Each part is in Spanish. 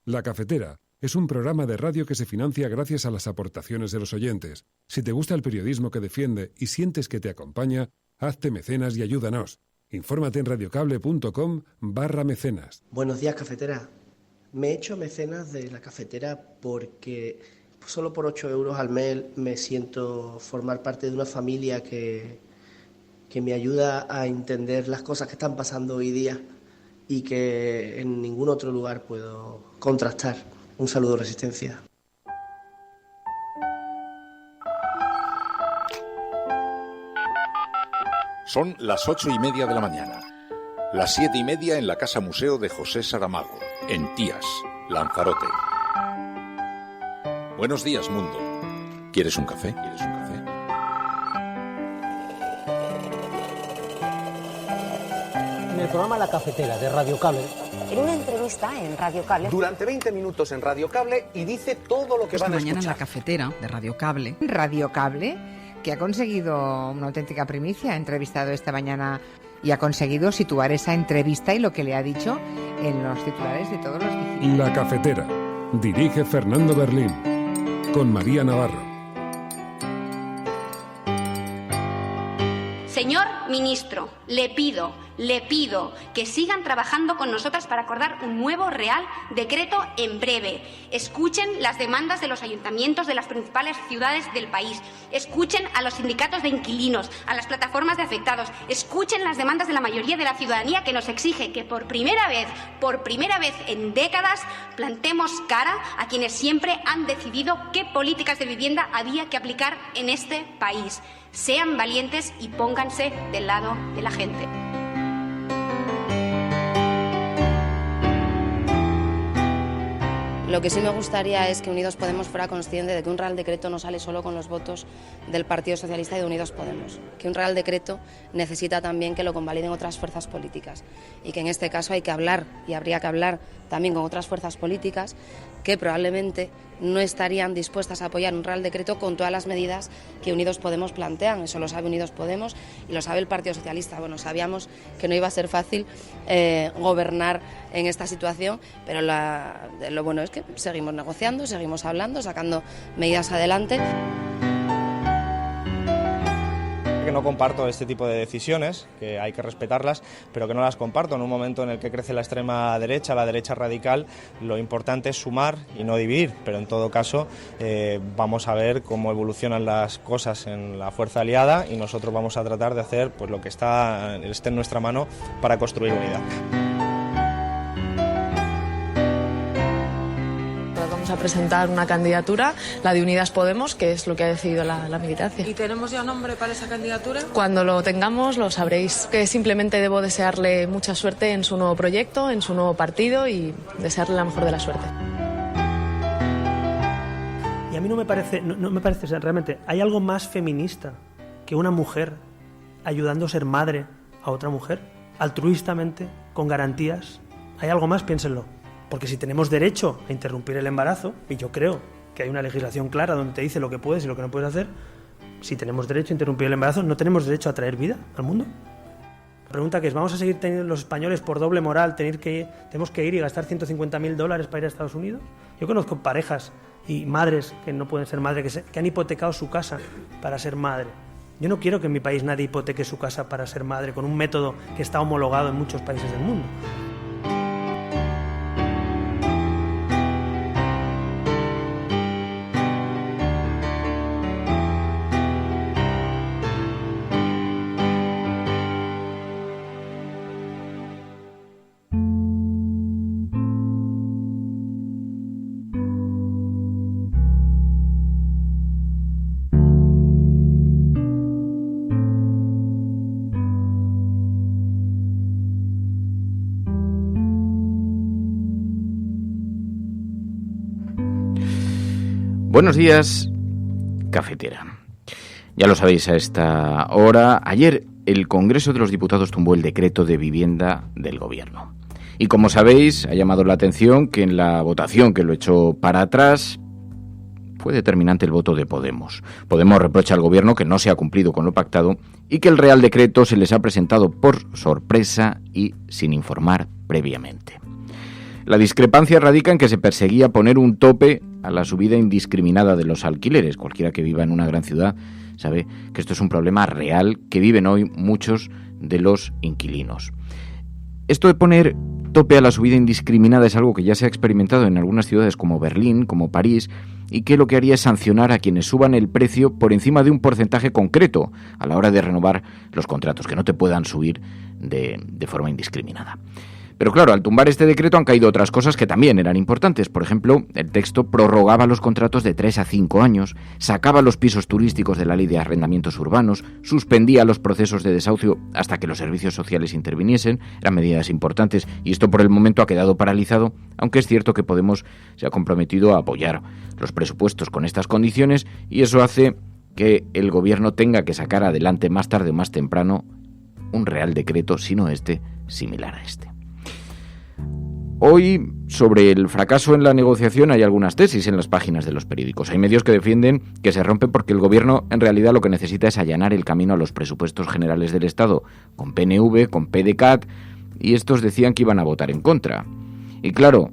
La Cafetera es un programa de radio que se financia gracias a las aportaciones de los oyentes. Si te gusta el periodismo que defiende y sientes que te acompaña, hazte mecenas y ayúdanos. Infórmate en radiocable.com/mecenas. Buenos días, Cafetera. Me he hecho mecenas de La Cafetera porque solo por 8 euros al mes me siento formar parte de una familia que me ayuda a entender las cosas que están pasando hoy día y que en ningún otro lugar puedo contrastar. Un saludo, Resistencia. Son las 8:30 de la mañana. Las 7:30 en la Casa Museo de José Saramago, en Tías, Lanzarote. Buenos días, mundo. ¿Quieres un café? ¿Quieres un café? En el programa La Cafetera de Radio Cable. En una entrevista en Radio Cable. Durante 20 minutos en Radio Cable y dice todo lo que van a escuchar. Mañana en La Cafetera de Radio Cable. Radio Cable, que ha conseguido una auténtica primicia, ha entrevistado esta mañana y ha conseguido situar esa entrevista y lo que le ha dicho en los titulares de todos los digitales. La Cafetera. Dirige Fernando Berlín. Con María Navarro. Señor ministro, le pido que sigan trabajando con nosotras para acordar un nuevo Real Decreto en breve. Escuchen las demandas de los ayuntamientos de las principales ciudades del país. Escuchen a los sindicatos de inquilinos, a las plataformas de afectados. Escuchen las demandas de la mayoría de la ciudadanía que nos exige que por primera vez en décadas, plantemos cara a quienes siempre han decidido qué políticas de vivienda había que aplicar en este país. Sean valientes y pónganse del lado de la gente. Lo que sí me gustaría es que Unidos Podemos fuera consciente de que un Real Decreto no sale solo con los votos del Partido Socialista y de Unidos Podemos, que un Real Decreto necesita también que lo convaliden otras fuerzas políticas y que en este caso hay que hablar y habría que hablar también con otras fuerzas políticas que probablemente no estarían dispuestas a apoyar un Real Decreto con todas las medidas que Unidos Podemos plantean. Eso lo sabe Unidos Podemos y lo sabe el Partido Socialista. Bueno, sabíamos que no iba a ser fácil gobernar en esta situación, pero lo bueno es que seguimos negociando, seguimos hablando, sacando medidas adelante. Que no comparto este tipo de decisiones, que hay que respetarlas, pero que no las comparto. En un momento en el que crece la extrema derecha, la derecha radical, lo importante es sumar y no dividir, pero en todo caso vamos a ver cómo evolucionan las cosas en la fuerza aliada y nosotros vamos a tratar de hacer pues lo que esté en nuestra mano para construir unidad. A presentar una candidatura, la de Unidas Podemos, que es lo que ha decidido la militancia. ¿Y tenemos ya nombre para esa candidatura? Cuando lo tengamos lo sabréis. Que simplemente debo desearle mucha suerte en su nuevo proyecto, en su nuevo partido y desearle la mejor de la suerte. Y a mí no me parece realmente, ¿hay algo más feminista que una mujer ayudando a ser madre a otra mujer? Altruistamente, con garantías. ¿Hay algo más? Piénsenlo. Porque si tenemos derecho a interrumpir el embarazo, y yo creo que hay una legislación clara donde te dice lo que puedes y lo que no puedes hacer, si tenemos derecho a interrumpir el embarazo, ¿no tenemos derecho a traer vida al mundo? La pregunta que es, ¿vamos a seguir teniendo los españoles por doble moral, tenemos que ir y gastar $150.000 para ir a Estados Unidos? Yo conozco parejas y madres que no pueden ser madres, que han hipotecado su casa para ser madre. Yo no quiero que en mi país nadie hipoteque su casa para ser madre con un método que está homologado en muchos países del mundo. Buenos días, Cafetera. Ya lo sabéis a esta hora. Ayer el Congreso de los Diputados tumbó el decreto de vivienda del Gobierno. Y como sabéis, ha llamado la atención que en la votación que lo echó para atrás fue determinante el voto de Podemos. Podemos reprocha al Gobierno que no se ha cumplido con lo pactado y que el Real Decreto se les ha presentado por sorpresa y sin informar previamente. La discrepancia radica en que se perseguía poner un tope a la subida indiscriminada de los alquileres. Cualquiera que viva en una gran ciudad sabe que esto es un problema real que viven hoy muchos de los inquilinos. Esto de poner tope a la subida indiscriminada es algo que ya se ha experimentado en algunas ciudades como Berlín, como París, y que lo que haría es sancionar a quienes suban el precio por encima de un porcentaje concreto a la hora de renovar los contratos, que no te puedan subir de forma indiscriminada. Pero claro, al tumbar este decreto han caído otras cosas que también eran importantes. Por ejemplo, el texto prorrogaba los contratos de 3 a 5 años, sacaba los pisos turísticos de la ley de arrendamientos urbanos, suspendía los procesos de desahucio hasta que los servicios sociales interviniesen. Eran medidas importantes y esto por el momento ha quedado paralizado, aunque es cierto que Podemos se ha comprometido a apoyar los presupuestos con estas condiciones y eso hace que el gobierno tenga que sacar adelante más tarde o más temprano un real decreto, si no similar a este. Hoy, sobre el fracaso en la negociación, hay algunas tesis en las páginas de los periódicos. Hay medios que defienden que se rompe porque el gobierno en realidad lo que necesita es allanar el camino a los presupuestos generales del Estado, con PNV, con PDeCAT, y estos decían que iban a votar en contra. Y claro,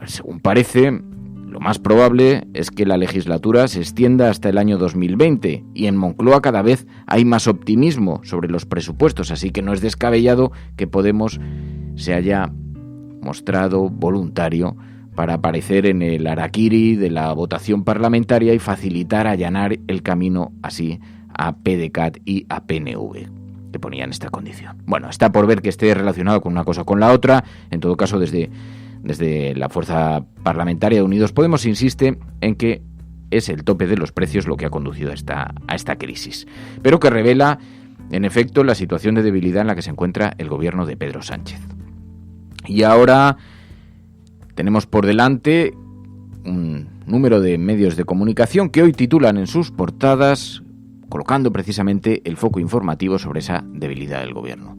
según parece, lo más probable es que la legislatura se extienda hasta el año 2020, y en Moncloa cada vez hay más optimismo sobre los presupuestos, así que no es descabellado que Podemos se haya mostrado voluntario para aparecer en el harakiri de la votación parlamentaria y facilitar, allanar el camino así a PDeCAT y a PNV, que ponían esta condición. Bueno, está por ver que esté relacionado con una cosa o con la otra. En todo caso, desde la fuerza parlamentaria de Unidos Podemos insiste en que es el tope de los precios lo que ha conducido a esta crisis, pero que revela, en efecto, la situación de debilidad en la que se encuentra el gobierno de Pedro Sánchez. Y ahora tenemos por delante un número de medios de comunicación que hoy titulan en sus portadas, colocando precisamente el foco informativo sobre esa debilidad del gobierno.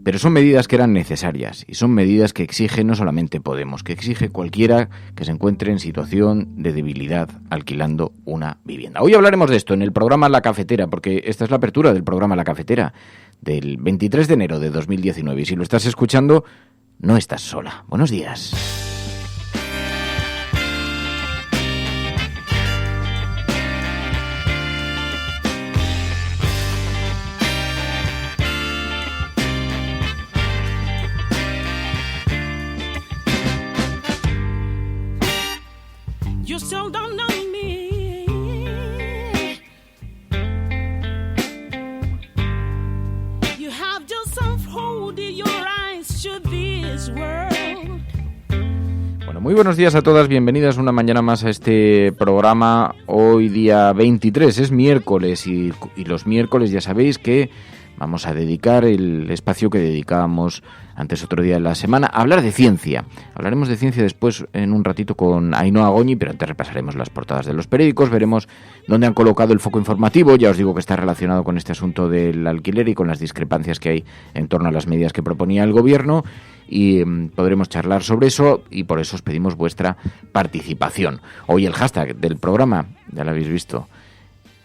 Pero son medidas que eran necesarias y son medidas que exige no solamente Podemos, que exige cualquiera que se encuentre en situación de debilidad alquilando una vivienda. Hoy hablaremos de esto en el programa La Cafetera, porque esta es la apertura del programa La Cafetera del 23 de enero de 2019. Y si lo estás escuchando, no estás sola. Buenos días. You still don't know me. You have just unfolded your eyes to this world. Bueno, muy buenos días a todas, bienvenidas una mañana más a este programa. Hoy día 23, es miércoles y los miércoles ya sabéis que vamos a dedicar el espacio que dedicábamos antes otro día de la semana a hablar de ciencia. Hablaremos de ciencia después en un ratito con Ainhoa Goñi, pero antes repasaremos las portadas de los periódicos, veremos dónde han colocado el foco informativo. Ya os digo que está relacionado con este asunto del alquiler y con las discrepancias que hay en torno a las medidas que proponía el gobierno, y podremos charlar sobre eso, y por eso os pedimos vuestra participación. Hoy el hashtag del programa, ya lo habéis visto,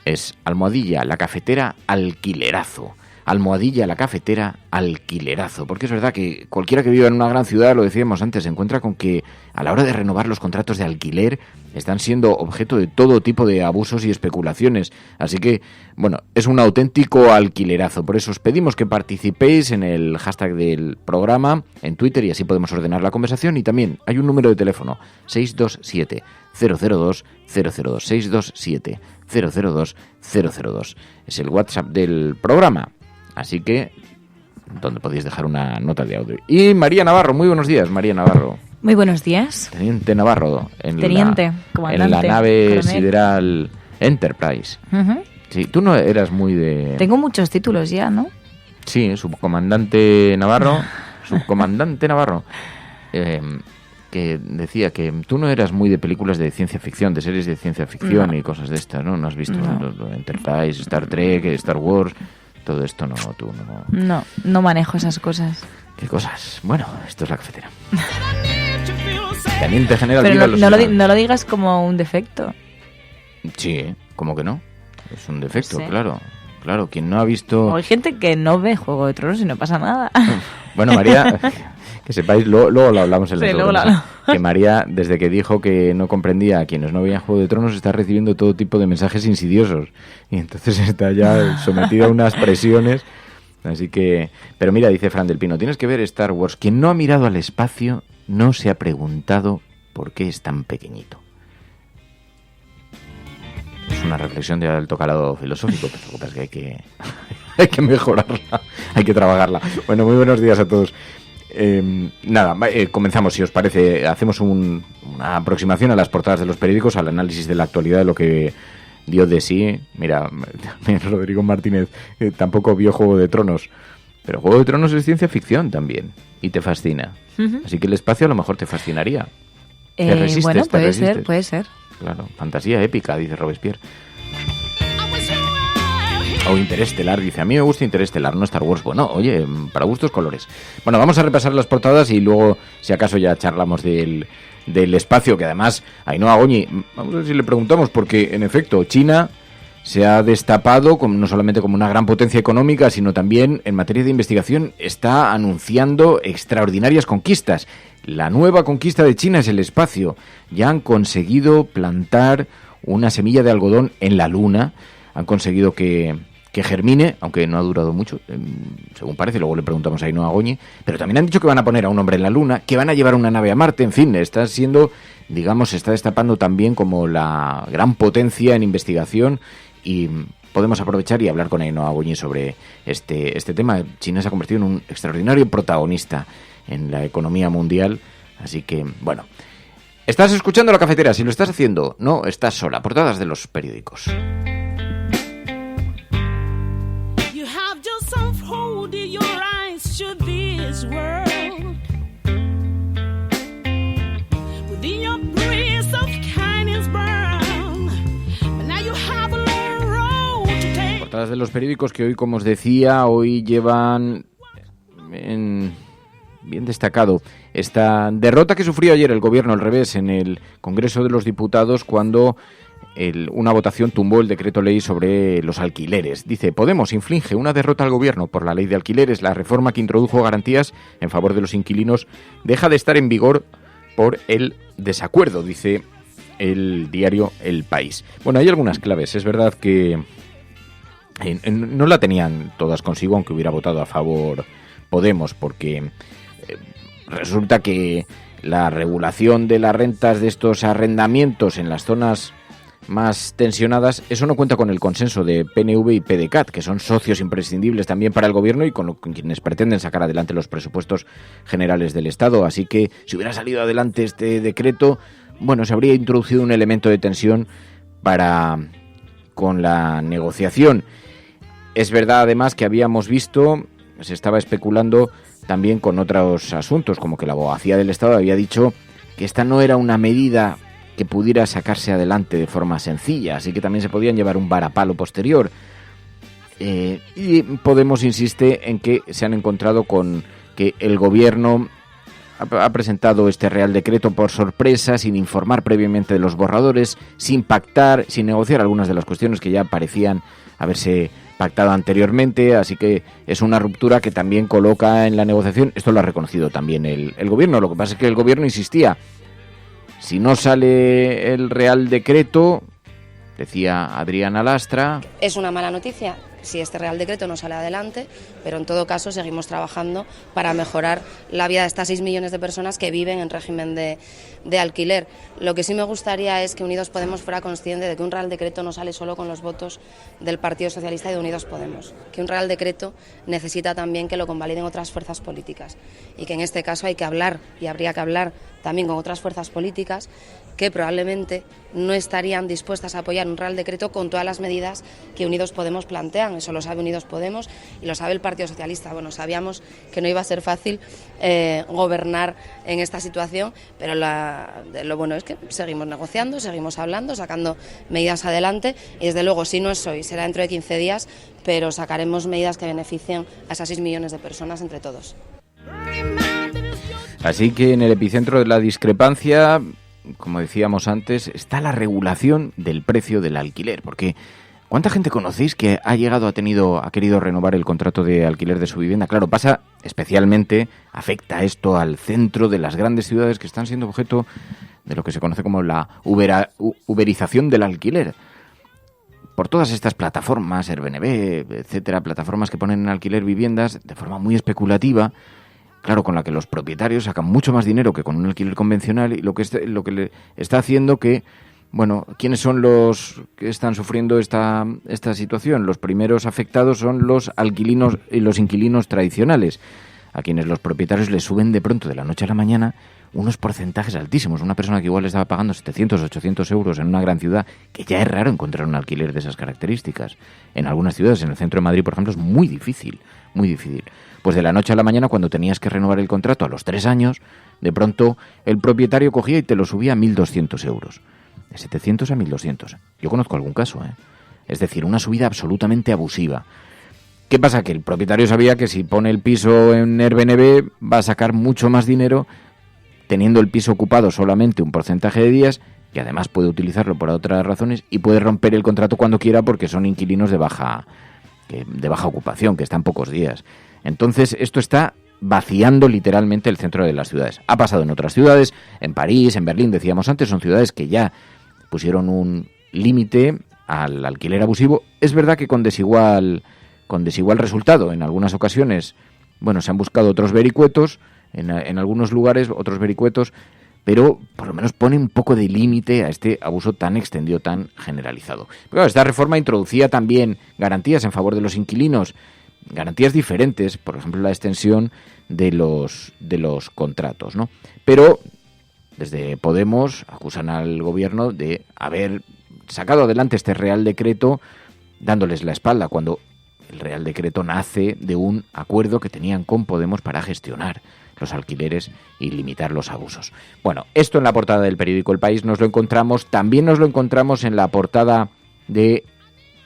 es #LaCafeteraAlquilerazo. #LaCafeteraAlquilerazo, porque es verdad que cualquiera que viva en una gran ciudad, lo decíamos antes, se encuentra con que a la hora de renovar los contratos de alquiler están siendo objeto de todo tipo de abusos y especulaciones. Así que, bueno, es un auténtico alquilerazo. Por eso os pedimos que participéis en el hashtag del programa en Twitter y así podemos ordenar la conversación. Y también hay un número de teléfono, 627 002 002, 627 002 002. Es el WhatsApp del programa. Así que, donde podéis dejar una nota de audio. Y María Navarro, muy buenos días, María Navarro. Muy buenos días. Teniente Navarro, comandante, en la nave coronel. sideral Enterprise. Uh-huh. Sí, tú no eras muy de... Tengo muchos títulos ya, ¿no? Sí, subcomandante Navarro, que decía que tú no eras muy de películas de ciencia ficción, de series de ciencia ficción y cosas de estas, ¿no? No has visto Enterprise, Star Trek, Star Wars... Todo esto no, tú no... No manejo esas cosas. ¿Qué cosas? Bueno, esto es La Cafetera. Teniente General... Pero no lo digas como un defecto. Sí, ¿cómo que no? Es un defecto, claro. Claro, quien no ha visto... Hay gente que no ve Juego de Tronos y no pasa nada. Bueno, María, Que sepáis, luego lo hablamos en la luego que María, desde que dijo que no comprendía a quienes no veían Juego de Tronos, está recibiendo todo tipo de mensajes insidiosos. Y entonces está ya sometida a unas presiones. Así que... Pero mira, dice Fran del Pino, tienes que ver Star Wars. Quien no ha mirado al espacio no se ha preguntado por qué es tan pequeñito. Es una reflexión de alto calado filosófico, pero lo que pasa es que hay que mejorarla, hay que trabajarla. Bueno, muy buenos días a todos. Comenzamos, si os parece. Hacemos una aproximación a las portadas de los periódicos, al análisis de la actualidad, de lo que dio de sí. Mira, Rodrigo Martínez tampoco vio Juego de Tronos, pero Juego de Tronos es ciencia ficción también, y te fascina. Así que el espacio a lo mejor te fascinaría. Bueno, puede ser. Claro, fantasía épica, dice Robespierre. O Interestelar, dice, a mí me gusta Interestelar, no Star Wars. Bueno, oye, para gustos colores. Bueno, vamos a repasar las portadas y luego, si acaso, ya charlamos del espacio, que además, Ainhoa Goñi, vamos a ver si le preguntamos, porque, en efecto, China se ha destapado no solamente como una gran potencia económica, sino también en materia de investigación está anunciando extraordinarias conquistas. La nueva conquista de China es el espacio. Ya han conseguido plantar una semilla de algodón en la Luna, han conseguido que germine, aunque no ha durado mucho, según parece, luego le preguntamos a Ainhoa Goñi, pero también han dicho que van a poner a un hombre en la Luna, que van a llevar una nave a Marte, en fin, está siendo, digamos, se está destapando también como la gran potencia en investigación y podemos aprovechar y hablar con Ainhoa Goñi sobre este tema. China se ha convertido en un extraordinario protagonista en la economía mundial, así que, bueno. Estás escuchando La Cafetera, si lo estás haciendo, no estás sola. Portadas de los periódicos. Portadas de los periódicos que hoy, como os decía, hoy llevan bien destacado esta derrota que sufrió ayer el gobierno al revés en el Congreso de los Diputados cuando una votación tumbó el decreto ley sobre los alquileres. Dice, Podemos inflige una derrota al gobierno por la ley de alquileres. La reforma que introdujo garantías en favor de los inquilinos deja de estar en vigor por el desacuerdo, dice el diario El País. Bueno, hay algunas claves. Es verdad que no la tenían todas consigo, aunque hubiera votado a favor Podemos, porque resulta que la regulación de las rentas de estos arrendamientos en las zonas más tensionadas, eso no cuenta con el consenso de PNV y PDeCAT, que son socios imprescindibles también para el gobierno y con quienes pretenden sacar adelante los presupuestos generales del Estado. Así que si hubiera salido adelante este decreto, bueno, se habría introducido un elemento de tensión con la negociación. Es verdad además que habíamos visto, se estaba especulando también con otros asuntos, como que la abogacía del Estado había dicho que esta no era una medida que pudiera sacarse adelante de forma sencilla, así que también se podían llevar un varapalo posterior. Y Podemos insiste en que se han encontrado con que el gobierno ha presentado este Real Decreto por sorpresa, sin informar previamente de los borradores, sin pactar, sin negociar algunas de las cuestiones que ya parecían haberse pactado anteriormente, así que es una ruptura que también coloca en la negociación. Esto lo ha reconocido también el gobierno. Lo que pasa es que el gobierno insistía, si no sale el Real Decreto, decía Adriana Lastra, es una mala noticia si este Real Decreto no sale adelante, pero en todo caso seguimos trabajando para mejorar la vida de estas 6 millones de personas que viven en régimen de alquiler. Lo que sí me gustaría es que Unidos Podemos fuera consciente de que un Real Decreto no sale solo con los votos del Partido Socialista y de Unidos Podemos, que un Real Decreto necesita también que lo convaliden otras fuerzas políticas y que en este caso hay que hablar y habría que hablar también con otras fuerzas políticas que probablemente no estarían dispuestas a apoyar un Real Decreto con todas las medidas que Unidos Podemos plantean. Eso lo sabe Unidos Podemos y lo sabe el Partido Socialista. Bueno, sabíamos que no iba a ser fácil gobernar en esta situación, pero lo bueno es que seguimos negociando, seguimos hablando, sacando medidas adelante y desde luego, si no es hoy, será dentro de 15 días, pero sacaremos medidas que beneficien a esas 6 millones de personas entre todos. Así que en el epicentro de la discrepancia, como decíamos antes, está la regulación del precio del alquiler, porque ¿Cuánta gente conocéis que ha querido renovar el contrato de alquiler de su vivienda? Claro, afecta esto al centro de las grandes ciudades que están siendo objeto de lo que se conoce como la uberización del alquiler. Por todas estas plataformas, Airbnb, etcétera, plataformas que ponen en alquiler viviendas de forma muy especulativa, claro, con la que los propietarios sacan mucho más dinero que con un alquiler convencional, y lo que le está haciendo que, bueno, ¿quiénes son los que están sufriendo esta situación? Los primeros afectados son los alquilinos y los inquilinos tradicionales, a quienes los propietarios les suben de pronto, de la noche a la mañana, unos porcentajes altísimos. Una persona que igual estaba pagando 700, 800 euros en una gran ciudad, que ya es raro encontrar un alquiler de esas características. En algunas ciudades, en el centro de Madrid, por ejemplo, es muy difícil, muy difícil. Pues de la noche a la mañana, cuando tenías que renovar el contrato a los 3 años, de pronto el propietario cogía y te lo subía a 1.200 euros. De 700 a 1.200. Yo conozco algún caso, ¿eh? Es decir, una subida absolutamente abusiva. ¿Qué pasa? Que el propietario sabía que si pone el piso en Airbnb va a sacar mucho más dinero teniendo el piso ocupado solamente un porcentaje de días, y además puede utilizarlo por otras razones, y puede romper el contrato cuando quiera porque son inquilinos de baja ocupación, que están pocos días. Entonces esto está vaciando literalmente el centro de las ciudades. Ha pasado en otras ciudades, en París, en Berlín, decíamos antes, son ciudades que ya pusieron un límite al alquiler abusivo. Es verdad que con desigual resultado. En algunas ocasiones, bueno, se han buscado otros vericuetos, en algunos lugares otros vericuetos, pero por lo menos pone un poco de límite a este abuso tan extendido, tan generalizado. Pero claro, esta reforma introducía también garantías en favor de los inquilinos, garantías diferentes, por ejemplo, la extensión de los contratos, ¿no? Pero desde Podemos acusan al gobierno de haber sacado adelante este Real Decreto dándoles la espalda, cuando el Real Decreto nace de un acuerdo que tenían con Podemos para gestionar los alquileres y limitar los abusos. Bueno, esto en la portada del periódico El País nos lo encontramos, también nos lo encontramos en la portada de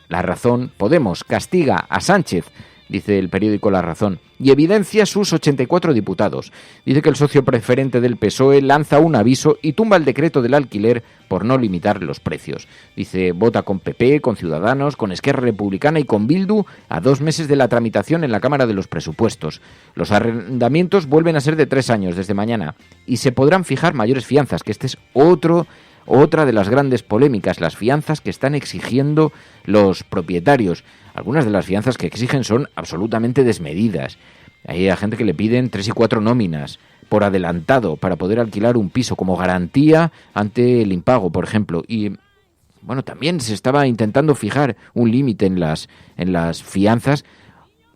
La Razón. Podemos castiga a Sánchez, dice el periódico La Razón, y evidencia sus 84 diputados. Dice que el socio preferente del PSOE lanza un aviso y tumba el decreto del alquiler por no limitar los precios. Dice, vota con PP, con Ciudadanos, con Esquerra Republicana y con Bildu a 2 meses de la tramitación en la Cámara de los Presupuestos. Los arrendamientos vuelven a ser de 3 años desde mañana y se podrán fijar mayores fianzas, que este es otra de las grandes polémicas, las fianzas que están exigiendo los propietarios. Algunas de las fianzas que exigen son absolutamente desmedidas. Hay gente que le piden 3 y 4 nóminas por adelantado para poder alquilar un piso como garantía ante el impago, por ejemplo. Y bueno, también se estaba intentando fijar un límite en las fianzas.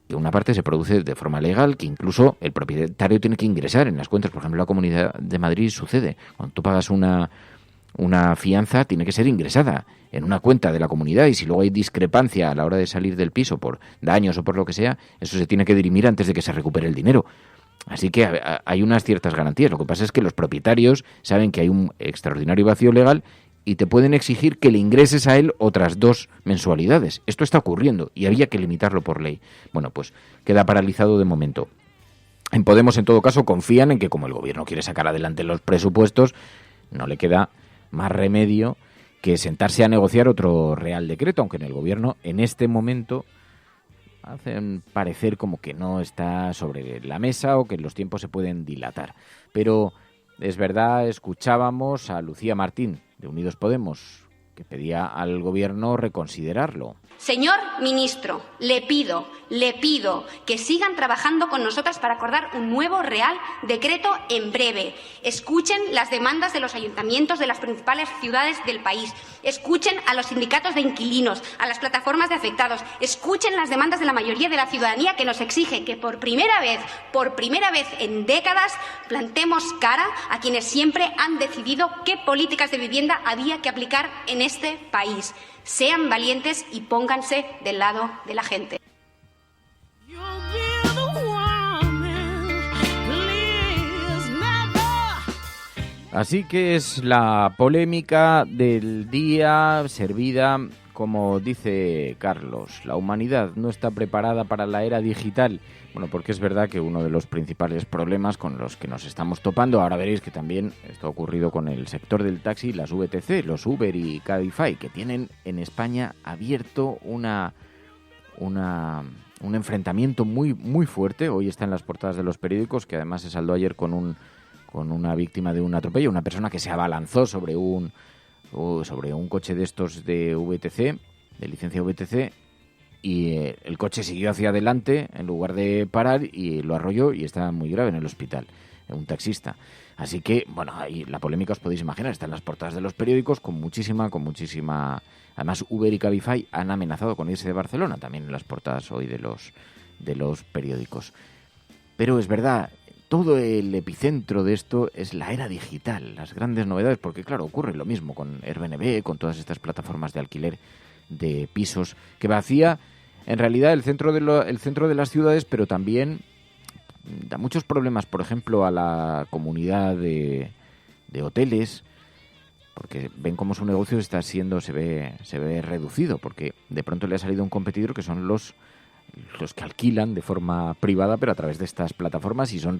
De una parte se produce de forma legal, que incluso el propietario tiene que ingresar en las cuentas. Por ejemplo, en la Comunidad de Madrid sucede. Cuando tú pagas una fianza, tiene que ser ingresada en una cuenta de la comunidad, y si luego hay discrepancia a la hora de salir del piso por daños o por lo que sea, eso se tiene que dirimir antes de que se recupere el dinero. Así que hay unas ciertas garantías. Lo que pasa es que los propietarios saben que hay un extraordinario vacío legal y te pueden exigir que le ingreses a él otras 2 mensualidades. Esto está ocurriendo y había que limitarlo por ley. Bueno, pues queda paralizado de momento. En Podemos, en todo caso, confían en que, como el gobierno quiere sacar adelante los presupuestos, no le queda más remedio que sentarse a negociar otro Real Decreto, aunque en el gobierno en este momento hacen parecer como que no está sobre la mesa o que los tiempos se pueden dilatar. Pero es verdad, escuchábamos a Lucía Martín de Unidos Podemos, que pedía al gobierno reconsiderarlo. Señor ministro, le pido que sigan trabajando con nosotras para acordar un nuevo Real Decreto en breve. Escuchen las demandas de los ayuntamientos de las principales ciudades del país. Escuchen a los sindicatos de inquilinos, a las plataformas de afectados. Escuchen las demandas de la mayoría de la ciudadanía, que nos exige que por primera vez en décadas, plantemos cara a quienes siempre han decidido qué políticas de vivienda había que aplicar en este país. Sean valientes y pónganse del lado de la gente. Así que es la polémica del día, servida, como dice Carlos. La humanidad no está preparada para la era digital. Bueno, porque es verdad que uno de los principales problemas con los que nos estamos topando, ahora veréis que también esto ha ocurrido con el sector del taxi, las VTC, los Uber y Cabify, que tienen en España abierto un enfrentamiento muy, muy fuerte. Hoy está en las portadas de los periódicos, que además se saldó ayer con una víctima de un atropello, una persona que se abalanzó sobre un coche de estos de VTC, de licencia VTC, y el coche siguió hacia adelante en lugar de parar y lo arrolló y está muy grave en el hospital, un taxista. Así que, bueno, ahí la polémica os podéis imaginar, está en las portadas de los periódicos con muchísima... Además, Uber y Cabify han amenazado con irse de Barcelona, también en las portadas hoy de los periódicos. Pero es verdad, todo el epicentro de esto es la era digital, las grandes novedades, porque claro, ocurre lo mismo con Airbnb, con todas estas plataformas de alquiler de pisos, que vacía en realidad el centro de las ciudades, pero también da muchos problemas, por ejemplo, a la comunidad de hoteles, porque ven cómo su negocio está siendo, se ve reducido, porque de pronto le ha salido un competidor que son los que alquilan de forma privada, pero a través de estas plataformas, y son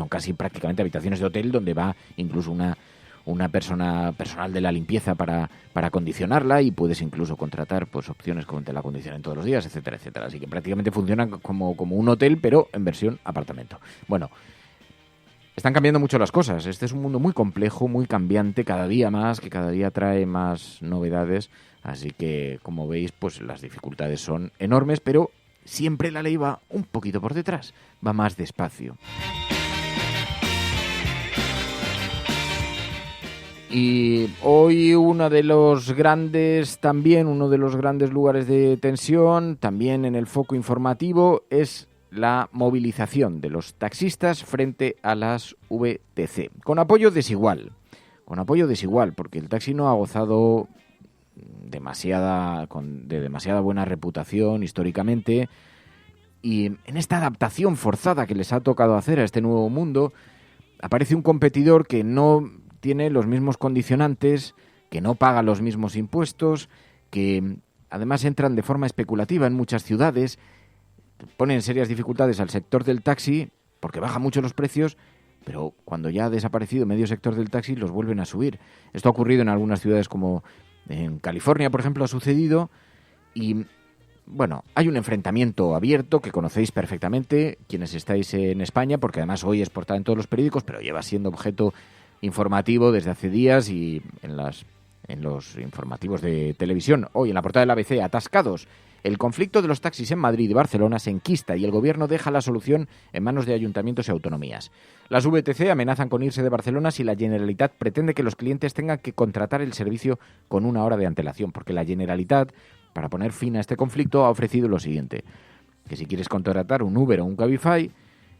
casi prácticamente habitaciones de hotel donde va incluso una personal de la limpieza para acondicionarla, y puedes incluso contratar pues opciones como te la acondicionan todos los días, etcétera, etcétera. Así que prácticamente funciona como un hotel, pero en versión apartamento. Bueno, están cambiando mucho las cosas. Este es un mundo muy complejo, muy cambiante, cada día más, que cada día trae más novedades. Así que, como veis, pues las dificultades son enormes, pero siempre la ley va un poquito por detrás, va más despacio. Y hoy uno de los grandes lugares de tensión, también en el foco informativo, es la movilización de los taxistas frente a las VTC. Con apoyo desigual, porque el taxi no ha gozado de demasiada buena reputación históricamente, y en esta adaptación forzada que les ha tocado hacer a este nuevo mundo, aparece un competidor que no tiene los mismos condicionantes, que no paga los mismos impuestos, que además entran de forma especulativa en muchas ciudades, ponen serias dificultades al sector del taxi porque baja mucho los precios, pero cuando ya ha desaparecido medio sector del taxi los vuelven a subir. Esto ha ocurrido en algunas ciudades, como en California, por ejemplo, ha sucedido, y bueno, hay un enfrentamiento abierto que conocéis perfectamente quienes estáis en España, porque además hoy es portada en todos los periódicos, pero lleva siendo objeto informativo desde hace días, y en los informativos de televisión. Hoy en la portada del ABC, atascados. El conflicto de los taxis en Madrid y Barcelona se enquista y el gobierno deja la solución en manos de ayuntamientos y autonomías. Las VTC amenazan con irse de Barcelona si la Generalitat pretende que los clientes tengan que contratar el servicio con 1 hora de antelación, porque la Generalitat, para poner fin a este conflicto, ha ofrecido lo siguiente: que si quieres contratar un Uber o un Cabify,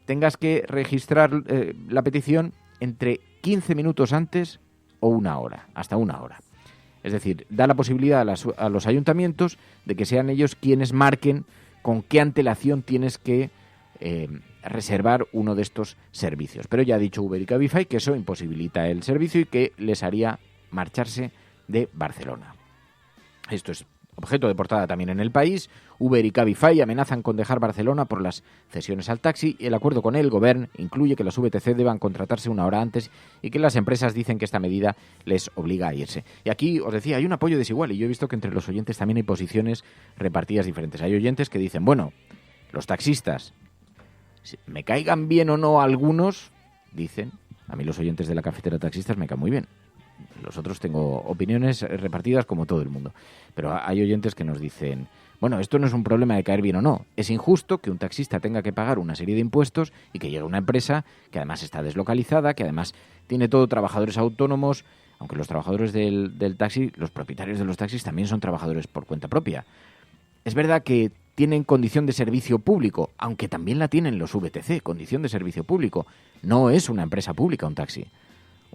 tengas que registrar la petición entre 15 minutos antes o 1 hora, hasta 1 hora. Es decir, da la posibilidad a los ayuntamientos de que sean ellos quienes marquen con qué antelación tienes que reservar uno de estos servicios. Pero ya ha dicho Uber y Cabify que eso imposibilita el servicio y que les haría marcharse de Barcelona. Esto es objeto de portada también en El País. Uber y Cabify amenazan con dejar Barcelona por las cesiones al taxi, y el acuerdo con el Govern incluye que las VTC deban contratarse 1 hora antes y que las empresas dicen que esta medida les obliga a irse. Y aquí os decía, hay un apoyo desigual, y yo he visto que entre los oyentes también hay posiciones repartidas diferentes. Hay oyentes que dicen, bueno, los taxistas, me caigan bien o no algunos, dicen, a mí los oyentes de la cafetera taxistas me caen muy bien. Los otros tengo opiniones repartidas como todo el mundo. Pero hay oyentes que nos dicen, bueno, esto no es un problema de caer bien o no. Es injusto que un taxista tenga que pagar una serie de impuestos y que llegue una empresa que además está deslocalizada, que además tiene todo trabajadores autónomos, aunque los trabajadores del taxi, los propietarios de los taxis también son trabajadores por cuenta propia. Es verdad que tienen condición de servicio público, aunque también la tienen los VTC, condición de servicio público. No es una empresa pública un taxi.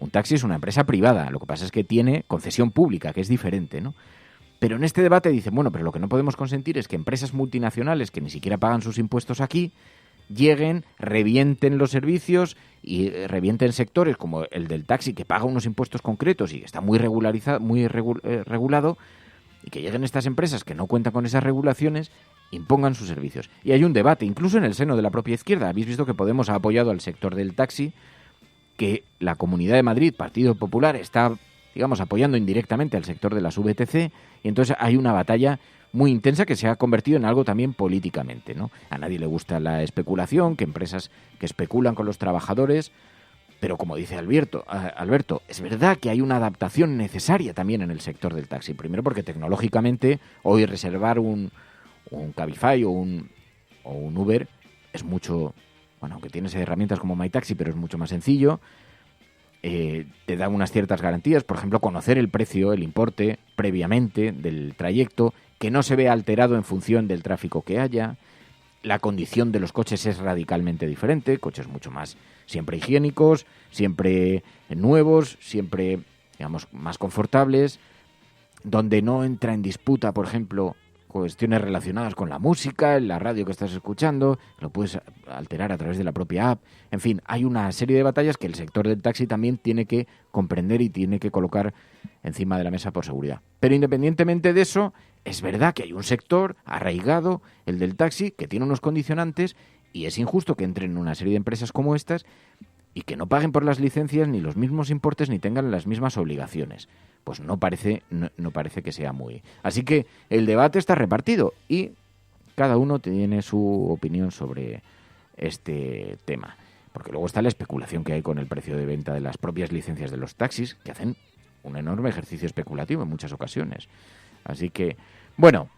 Un taxi es una empresa privada, lo que pasa es que tiene concesión pública, que es diferente, ¿no? Pero en este debate dicen, bueno, pero lo que no podemos consentir es que empresas multinacionales que ni siquiera pagan sus impuestos aquí lleguen, revienten los servicios y revienten sectores como el del taxi, que paga unos impuestos concretos y está muy regularizado, regulado, y que lleguen estas empresas que no cuentan con esas regulaciones impongan sus servicios. Y hay un debate, incluso en el seno de la propia izquierda. Habéis visto que Podemos ha apoyado al sector del taxi, que la Comunidad de Madrid, Partido Popular, está, digamos, apoyando indirectamente al sector de las VTC, y entonces hay una batalla muy intensa que se ha convertido en algo también políticamente, ¿no? A nadie le gusta la especulación, que empresas que especulan con los trabajadores, pero como dice Alberto, es verdad que hay una adaptación necesaria también en el sector del taxi. Primero porque tecnológicamente hoy reservar un Cabify o un Uber es mucho, bueno, aunque tienes herramientas como MyTaxi, pero es mucho más sencillo. Te da unas ciertas garantías, por ejemplo, conocer el precio, el importe previamente del trayecto, que no se vea alterado en función del tráfico que haya. La condición de los coches es radicalmente diferente, coches mucho más siempre higiénicos, siempre nuevos, siempre, digamos, más confortables, donde no entra en disputa, por ejemplo, cuestiones relacionadas con la música, la radio que estás escuchando, lo puedes alterar a través de la propia app. En fin, hay una serie de batallas que el sector del taxi también tiene que comprender y tiene que colocar encima de la mesa por seguridad. Pero independientemente de eso, es verdad que hay un sector arraigado, el del taxi, que tiene unos condicionantes y es injusto que entren en una serie de empresas como estas y que no paguen por las licencias ni los mismos importes ni tengan las mismas obligaciones. Pues no parece que sea muy... Así que el debate está repartido y cada uno tiene su opinión sobre este tema. Porque luego está la especulación que hay con el precio de venta de las propias licencias de los taxis, que hacen un enorme ejercicio especulativo en muchas ocasiones. Así que, bueno,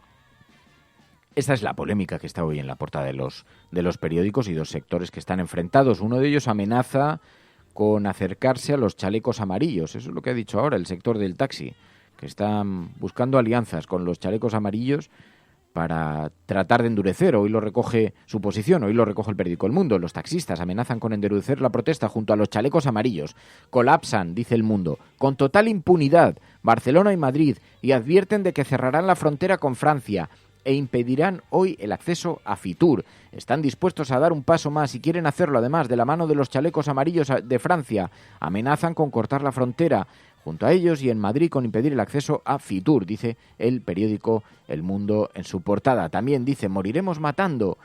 esta es la polémica que está hoy en la portada de los periódicos y dos sectores que están enfrentados. Uno de ellos amenaza con acercarse a los chalecos amarillos. Eso es lo que ha dicho ahora el sector del taxi, que están buscando alianzas con los chalecos amarillos para tratar de endurecer. Hoy lo recoge su posición, hoy lo recoge el periódico El Mundo. Los taxistas amenazan con endurecer la protesta junto a los chalecos amarillos. Colapsan, dice El Mundo, con total impunidad Barcelona y Madrid y advierten de que cerrarán la frontera con Francia e impedirán hoy el acceso a Fitur. Están dispuestos a dar un paso más y quieren hacerlo además de la mano de los chalecos amarillos de Francia. Amenazan con cortar la frontera junto a ellos y en Madrid con impedir el acceso a Fitur, dice el periódico El Mundo en su portada. También dice, moriremos matando.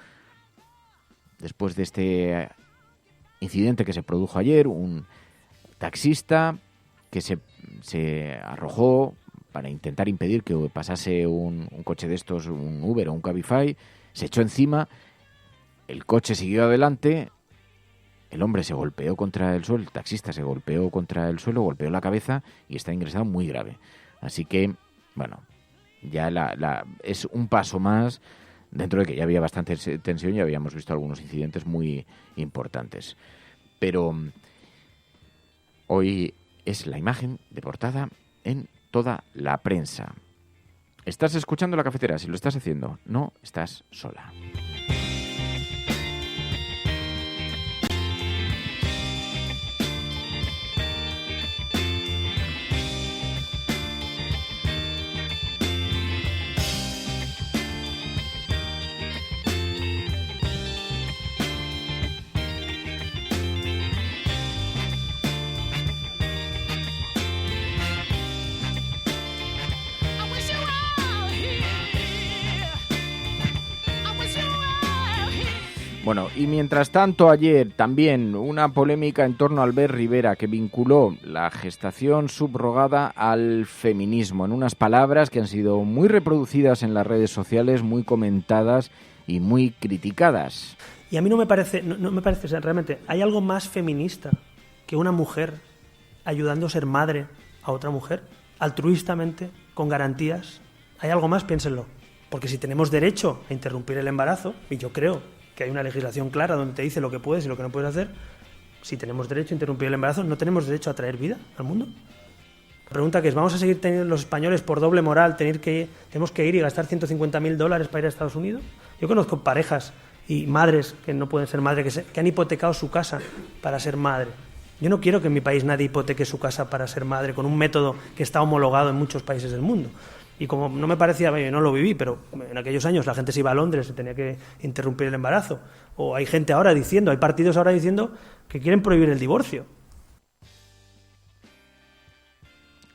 Después de este incidente que se produjo ayer, un taxista que se arrojó para intentar impedir que pasase un coche de estos, un Uber o un Cabify, se echó encima, el coche siguió adelante, el hombre se golpeó contra el suelo, el taxista se golpeó contra el suelo, golpeó la cabeza y está ingresado muy grave. Así que, bueno, ya es un paso más, dentro de que ya había bastante tensión y habíamos visto algunos incidentes muy importantes. Pero hoy es la imagen de portada en toda la prensa. ¿Estás escuchando La Cafetera? Si lo estás haciendo, no estás sola. Bueno, y mientras tanto ayer también una polémica en torno a Albert Rivera que vinculó la gestación subrogada al feminismo, en unas palabras que han sido muy reproducidas en las redes sociales, muy comentadas y muy criticadas. Y a mí no me parece, o sea, realmente, ¿hay algo más feminista que una mujer ayudando a ser madre a otra mujer, altruistamente, con garantías? ¿Hay algo más? Piénsenlo. Porque si tenemos derecho a interrumpir el embarazo, y yo creo que hay una legislación clara donde te dice lo que puedes y lo que no puedes hacer, si tenemos derecho a interrumpir el embarazo, ¿no tenemos derecho a traer vida al mundo? La pregunta que es, ¿vamos a seguir teniendo los españoles por doble moral, tenemos que ir y gastar $150.000 para ir a Estados Unidos? Yo conozco parejas y madres que no pueden ser madres, que han hipotecado su casa para ser madre. Yo no quiero que en mi país nadie hipoteque su casa para ser madre con un método que está homologado en muchos países del mundo. Y como no me parecía, yo no lo viví, pero en aquellos años la gente se iba a Londres y tenía que interrumpir el embarazo. O hay gente ahora diciendo, hay partidos ahora diciendo que quieren prohibir el divorcio.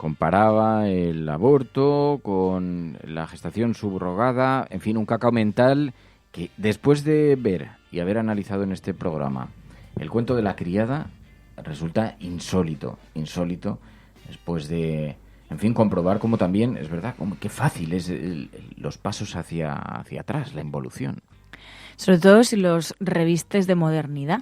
Comparaba el aborto con la gestación subrogada, en fin, un cacao mental que después de ver y haber analizado en este programa el cuento de la criada, resulta insólito, después de, en fin, comprobar cómo también, es verdad, como qué fácil es los pasos hacia atrás, la involución. Sobre todo si los revistes de modernidad,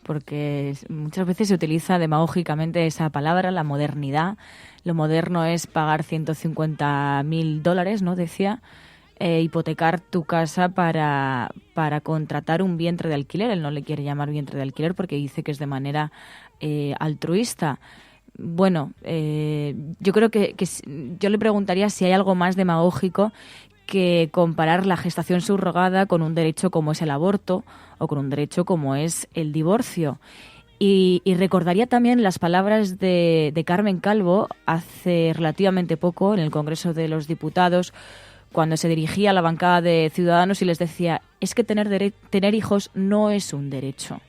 porque muchas veces se utiliza demagógicamente esa palabra, la modernidad. Lo moderno es pagar $150,000, ¿no? Decía, hipotecar tu casa para contratar un vientre de alquiler. Él no le quiere llamar vientre de alquiler porque dice que es de manera altruista. Bueno, yo creo que yo le preguntaría si hay algo más demagógico que comparar la gestación subrogada con un derecho como es el aborto o con un derecho como es el divorcio. Y recordaría también las palabras de Carmen Calvo hace relativamente poco en el Congreso de los Diputados, cuando se dirigía a la bancada de Ciudadanos y les decía, es que tener hijos no es un derecho.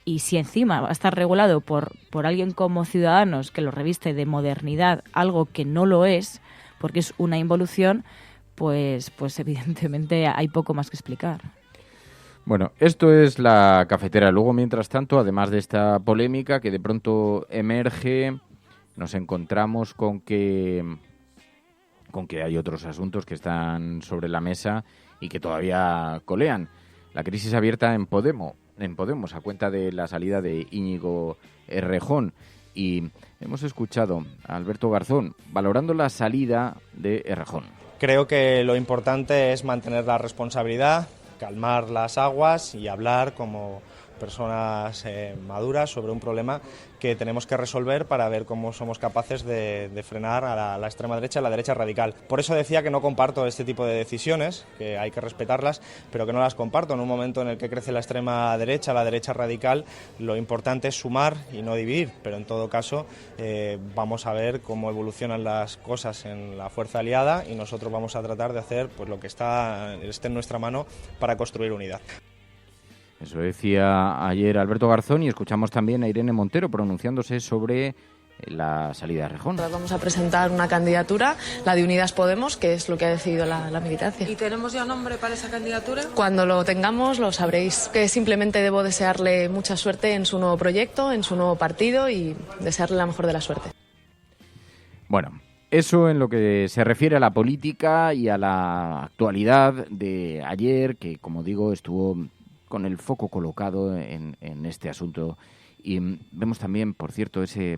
Y si encima va a estar regulado por alguien como Ciudadanos, que lo reviste de modernidad, algo que no lo es, porque es una involución, pues evidentemente hay poco más que explicar. Bueno, esto es la cafetera. Luego, mientras tanto, además de esta polémica que de pronto emerge, nos encontramos con que hay otros asuntos que están sobre la mesa y que todavía colean. La crisis abierta en Podemos a cuenta de la salida de Íñigo Errejón. Y hemos escuchado a Alberto Garzón valorando la salida de Errejón. Creo que lo importante es mantener la responsabilidad, calmar las aguas y hablar como personas maduras sobre un problema que tenemos que resolver para ver cómo somos capaces de frenar a la extrema derecha y a la derecha radical. Por eso decía que no comparto este tipo de decisiones, que hay que respetarlas, pero que no las comparto. En un momento en el que crece la extrema derecha, la derecha radical, lo importante es sumar y no dividir, pero en todo caso vamos a ver cómo evolucionan las cosas en la fuerza aliada y nosotros vamos a tratar de hacer pues lo que esté en nuestra mano para construir unidad. Eso decía ayer Alberto Garzón y escuchamos también a Irene Montero pronunciándose sobre la salida de Errejón. Vamos a presentar una candidatura, la de Unidas Podemos, que es lo que ha decidido la militancia. ¿Y tenemos ya nombre para esa candidatura? Cuando lo tengamos lo sabréis. Que simplemente debo desearle mucha suerte en su nuevo proyecto, en su nuevo partido y desearle la mejor de la suerte. Bueno, eso en lo que se refiere a la política y a la actualidad de ayer, que como digo estuvo con el foco colocado en este asunto. Y vemos también, por cierto, ese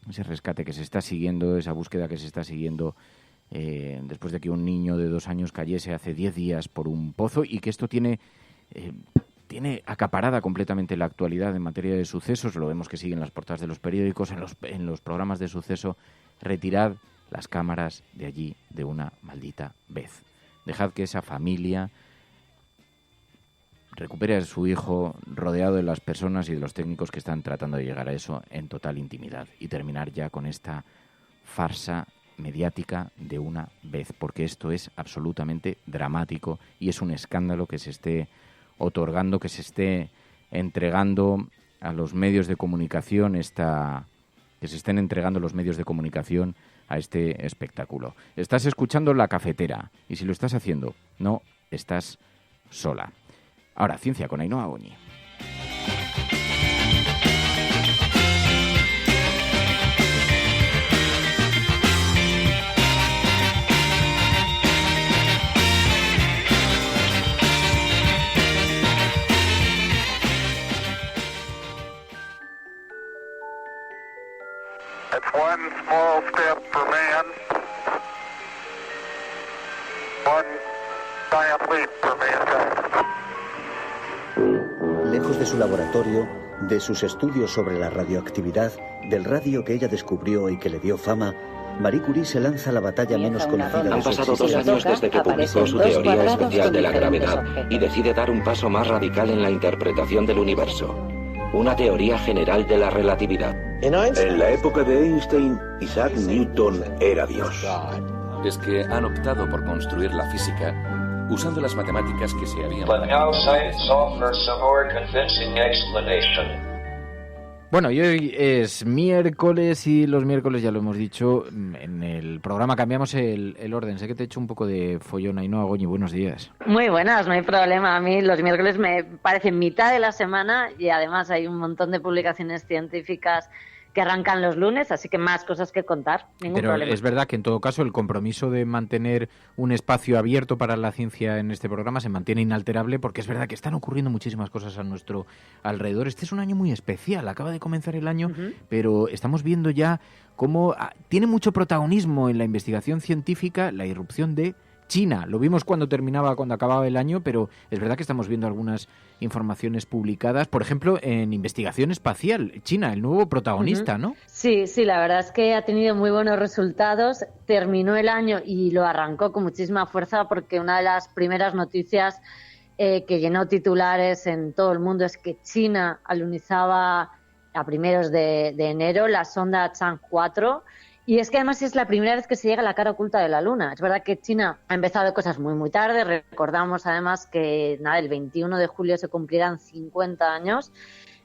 rescate que se está siguiendo, esa búsqueda que se está siguiendo después de que un niño de 2 años cayese hace 10 días por un pozo y que esto tiene acaparada completamente la actualidad en materia de sucesos. Lo vemos que siguen las portadas de los periódicos, en los programas de suceso. Retirad las cámaras de allí de una maldita vez. Dejad que esa familia recupere a su hijo rodeado de las personas y de los técnicos que están tratando de llegar a eso en total intimidad y terminar ya con esta farsa mediática de una vez, porque esto es absolutamente dramático y es un escándalo que se esté otorgando, que se esté entregando a los medios de comunicación, que se estén entregando los medios de comunicación a este espectáculo. Estás escuchando La Cafetera y si lo estás haciendo, no estás sola. Ahora, ciencia con Ainhoa Goñi. It's one small step for man, one giant leap for mankind. Lejos de su laboratorio, de sus estudios sobre la radioactividad, del radio que ella descubrió y que le dio fama, Marie Curie se lanza a la batalla menos conocida de su existencia. Han pasado 2 años desde que publicó su teoría especial de la gravedad y decide dar un paso más radical en la interpretación del universo. Una teoría general de la relatividad. En la época de Einstein, Isaac Newton era Dios. Es que han optado por construir la física usando las matemáticas que se habían... Bueno, y hoy es miércoles y los miércoles, ya lo hemos dicho, en el programa cambiamos el orden. Sé que te he hecho un poco de follón, Ainhoa Goñi, buenos días. Muy buenas, no hay problema. A mí los miércoles me parecen mitad de la semana y además hay un montón de publicaciones científicas que arrancan los lunes, así que más cosas que contar, ningún Pero problema. es verdad que en todo caso el compromiso de mantener un espacio abierto para la ciencia en este programa se mantiene inalterable, porque es verdad que están ocurriendo muchísimas cosas a nuestro alrededor. Este es un año muy especial, acaba de comenzar el año, pero estamos viendo ya cómo tiene mucho protagonismo en la investigación científica la irrupción de China. Lo vimos cuando acababa el año, pero es verdad que estamos viendo algunas informaciones publicadas, por ejemplo, en investigación espacial. China, el nuevo protagonista, ¿no? Sí, la verdad es que ha tenido muy buenos resultados. Terminó el año y lo arrancó con muchísima fuerza, porque una de las primeras noticias que llenó titulares en todo el mundo es que China alunizaba a primeros de enero la sonda Chang'e 4. Y es que además es la primera vez que se llega a la cara oculta de la Luna. Es verdad que China ha empezado cosas muy, muy tarde. Recordamos además que el 21 de julio se cumplirán 50 años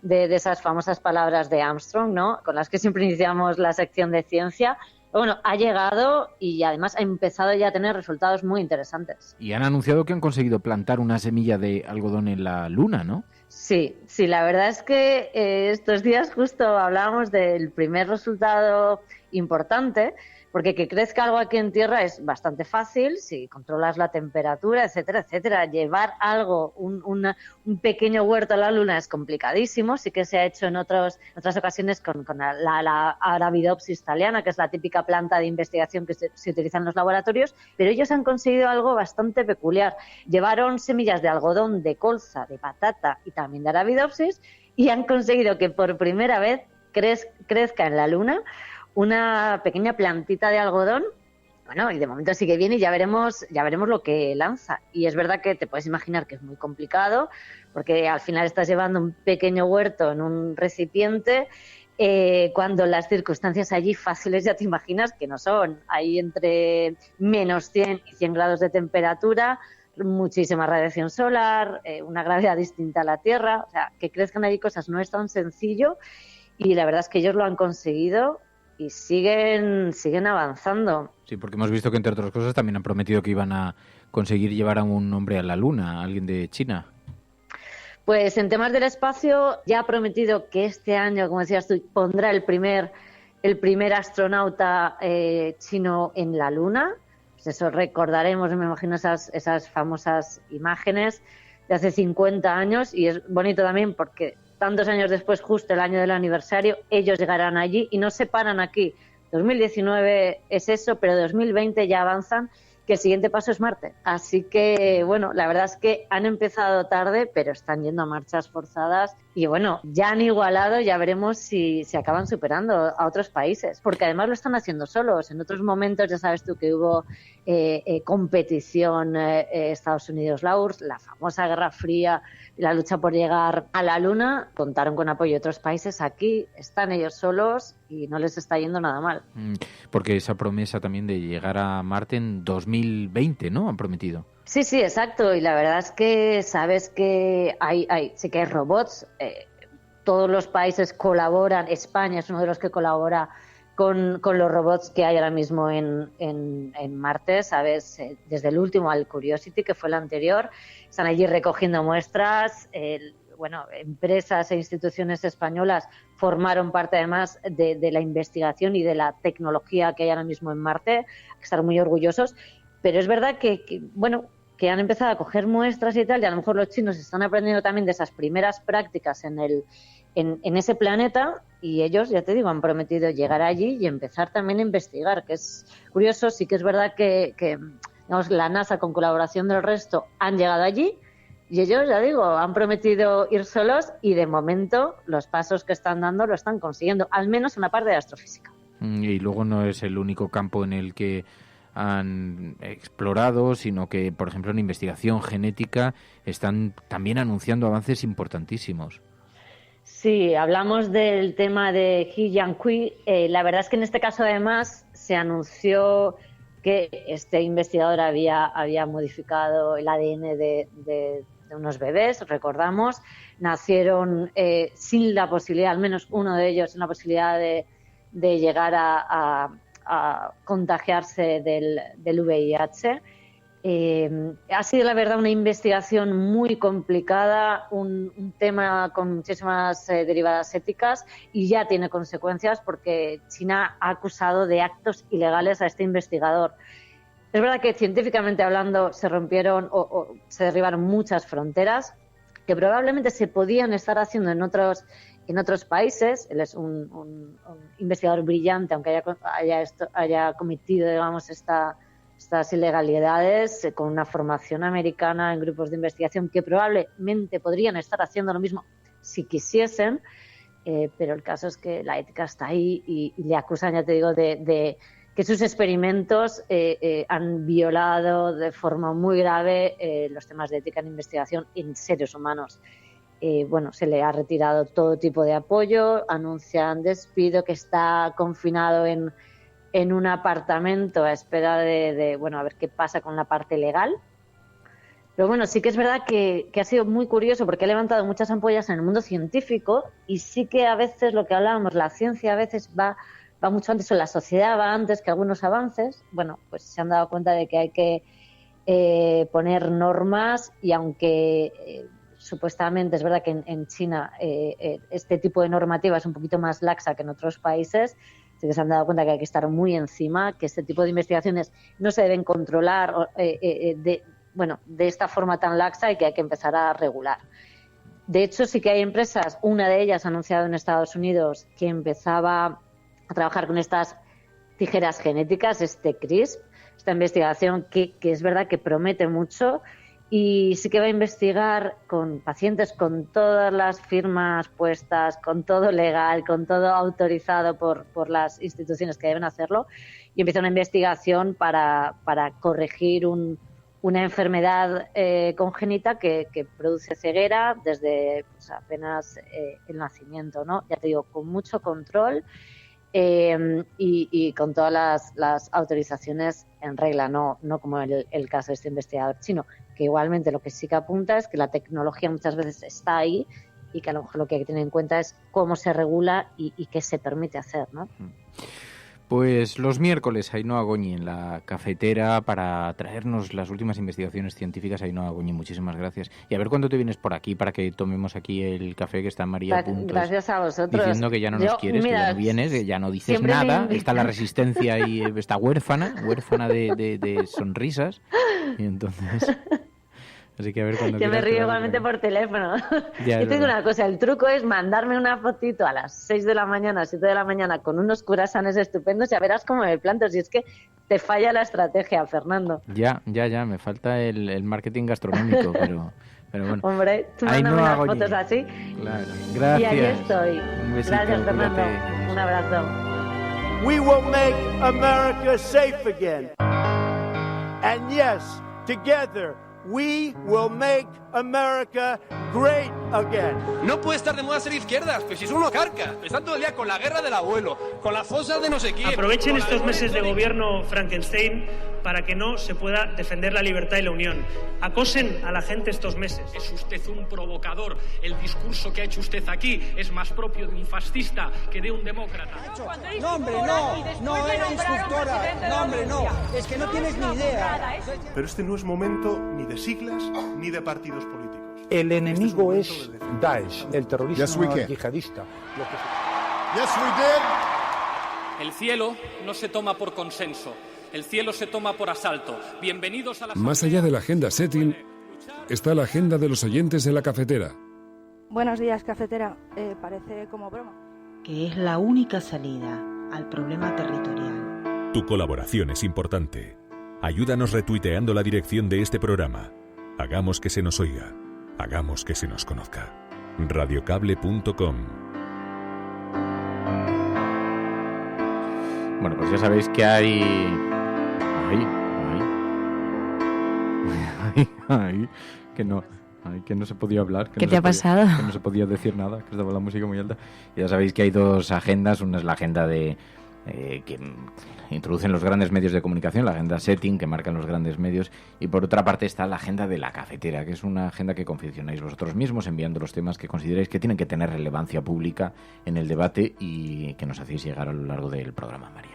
de esas famosas palabras de Armstrong, ¿no? Con las que siempre iniciamos la sección de ciencia. Pero bueno, ha llegado y además ha empezado ya a tener resultados muy interesantes. Y han anunciado que han conseguido plantar una semilla de algodón en la Luna, ¿no? Sí, la verdad es que estos días justo hablábamos del primer resultado importante, porque que crezca algo aquí en Tierra es bastante fácil si controlas la temperatura, etcétera, etcétera. Llevar algo, un pequeño huerto a la Luna es complicadísimo. Sí que se ha hecho en otras ocasiones con la Arabidopsis thaliana, que es la típica planta de investigación que se utiliza en los laboratorios, pero ellos han conseguido algo bastante peculiar. Llevaron semillas de algodón, de colza, de patata y también de Arabidopsis, y han conseguido que por primera vez crezca en la Luna una pequeña plantita de algodón. Bueno, y de momento sigue bien y ya veremos lo que lanza. Y es verdad que te puedes imaginar que es muy complicado, porque al final estás llevando un pequeño huerto en un recipiente, cuando las circunstancias allí fáciles ya te imaginas que no son. Hay entre menos 100 y 100 grados de temperatura, muchísima radiación solar, una gravedad distinta a la Tierra. O sea, que crezcan allí cosas no es tan sencillo, y la verdad es que ellos lo han conseguido y siguen avanzando. Sí, porque hemos visto que, entre otras cosas, también han prometido que iban a conseguir llevar a un hombre a la Luna, a alguien de China. Pues en temas del espacio ya ha prometido que este año, como decías tú, pondrá el primer astronauta chino en la Luna. Pues eso recordaremos, me imagino, esas famosas imágenes de hace 50 años, y es bonito también porque tantos años después, justo el año del aniversario, ellos llegarán allí y no se paran aquí. 2019 es eso, pero 2020 ya avanzan, que el siguiente paso es Marte. Así que, bueno, la verdad es que han empezado tarde, pero están yendo a marchas forzadas y, bueno, ya han igualado, ya veremos si se acaban superando a otros países, porque además lo están haciendo solos. En otros momentos, ya sabes tú que hubo competición Estados Unidos-la URSS, la famosa Guerra Fría, la lucha por llegar a la Luna, contaron con apoyo de otros países. Aquí están ellos solos y no les está yendo nada mal. Porque esa promesa también de llegar a Marte en 2020, ¿no? Han prometido. Sí, exacto. Y la verdad es que sabes que sí que hay robots. Todos los países colaboran. España es uno de los que colabora con los robots que hay ahora mismo en Marte, ¿sabes? Desde el último al Curiosity, que fue el anterior. Están allí recogiendo muestras. Empresas e instituciones españolas formaron parte además de la investigación y de la tecnología que hay ahora mismo en Marte. Hay que estar muy orgullosos. Pero es verdad que han empezado a coger muestras y tal, y a lo mejor los chinos están aprendiendo también de esas primeras prácticas en ese planeta, y ellos, ya te digo, han prometido llegar allí y empezar también a investigar, que es curioso. Sí que es verdad que digamos, la NASA, con colaboración del resto, han llegado allí, y ellos, ya digo, han prometido ir solos, y de momento los pasos que están dando lo están consiguiendo, al menos en la parte de astrofísica. Y luego no es el único campo en el que han explorado, sino que, por ejemplo, en investigación genética están también anunciando avances importantísimos. Sí, hablamos del tema de He Jiankui. La verdad es que en este caso, además, se anunció que este investigador había modificado el ADN de unos bebés, recordamos, nacieron sin la posibilidad, al menos uno de ellos, sin la posibilidad de llegar a contagiarse del VIH. Ha sido, la verdad, una investigación muy complicada, un tema con muchísimas derivadas éticas, y ya tiene consecuencias porque China ha acusado de actos ilegales a este investigador. Es verdad que científicamente hablando se rompieron o se derribaron muchas fronteras que probablemente se podían estar haciendo en otros países. Él es un investigador brillante, aunque haya cometido, digamos, estas ilegalidades con una formación americana en grupos de investigación que probablemente podrían estar haciendo lo mismo si quisiesen, pero el caso es que la ética está ahí y le acusan, ya te digo, de que sus experimentos han violado de forma muy grave los temas de ética en investigación en seres humanos. Se le ha retirado todo tipo de apoyo, anuncian despido, que está confinado en un apartamento a espera de a ver qué pasa con la parte legal. Pero bueno, sí que es verdad que ha sido muy curioso porque ha levantado muchas ampollas en el mundo científico, y sí que a veces lo que hablábamos, la ciencia a veces va mucho antes, o la sociedad va antes que algunos avances. Bueno, pues se han dado cuenta de que hay que poner normas, y aunque supuestamente es verdad que en China este tipo de normativa es un poquito más laxa que en otros países, sí que se han dado cuenta que hay que estar muy encima, que este tipo de investigaciones no se deben controlar de esta forma tan laxa, y que hay que empezar a regular. De hecho, sí que hay empresas, una de ellas ha anunciado en Estados Unidos que empezaba a trabajar con estas tijeras genéticas, este CRISP, esta investigación que es verdad que promete mucho, y sí que va a investigar con pacientes con todas las firmas puestas, con todo legal, con todo autorizado por las instituciones que deben hacerlo, y empieza una investigación para corregir una enfermedad congénita que produce ceguera desde apenas el nacimiento, ¿no? Ya te digo, con mucho control y con todas las autorizaciones en regla, no como el caso de este investigador chino, que igualmente lo que sí que apunta es que la tecnología muchas veces está ahí, y que a lo mejor lo que hay que tener en cuenta es cómo se regula y qué se permite hacer, ¿no? Pues los miércoles, Ainhoa Goñi en la cafetera para traernos las últimas investigaciones científicas. Ainhoa Goñi, muchísimas gracias. Y a ver cuándo te vienes por aquí para que tomemos aquí el café, que está María Puntos. Gracias a vosotros. Diciendo que ya no nos quieres, que ya no vienes, que ya no dices nada. Está la resistencia ahí, está huérfana de sonrisas. Y entonces... Así que a ver cuando que me río igualmente por teléfono. Yo te digo una cosa, el truco es mandarme una fotito a las 6 de la mañana, 7 de la mañana, con unos curasanes estupendos, ya verás cómo me planto. Si es que te falla la estrategia, Fernando. Ya, me falta el marketing gastronómico, pero bueno. Hombre, tú mándame unas fotos así. Claro, gracias. Y ahí estoy. Un besito, gracias, Fernando. Cuídate. Un abrazo. We will make America safe again. And yes, together, we will make America great again. No puede estar de moda ser izquierdas, pues si es uno carca. Están todo el día con la guerra del abuelo, con las fosas de no sé quién. Aprovechen estos meses de gobierno Frankenstein para que no se pueda defender la libertad y la unión. Acosen a la gente estos meses. Es usted un provocador. El discurso que ha hecho usted aquí es más propio de un fascista que de un demócrata. No, hombre, no era instructora. No, hombre, no. Es que no tienes ni idea. Pero este no es momento ni de siglas ni de partidos políticos. El enemigo es Daesh, el terrorismo yihadista. Yes, we did. El cielo no se toma por consenso. El cielo se toma por asalto. Bienvenidos a la... Más allá de la agenda setting, está la agenda de los oyentes de la cafetera. Buenos días, cafetera. Parece como broma. Que es la única salida al problema territorial. Tu colaboración es importante. Ayúdanos retuiteando la dirección de este programa. Hagamos que se nos oiga. Hagamos que se nos conozca. Radiocable.com. Bueno, pues ya sabéis que hay... que no se podía hablar. ¿Qué te ha pasado? Que no se podía decir nada, que estaba la música muy alta. Y ya sabéis que hay dos agendas. Una es la agenda de que introducen los grandes medios de comunicación, la agenda setting que marcan los grandes medios, y por otra parte está la agenda de la cafetera, que es una agenda que confeccionáis vosotros mismos enviando los temas que consideráis que tienen que tener relevancia pública en el debate y que nos hacéis llegar a lo largo del programa, María.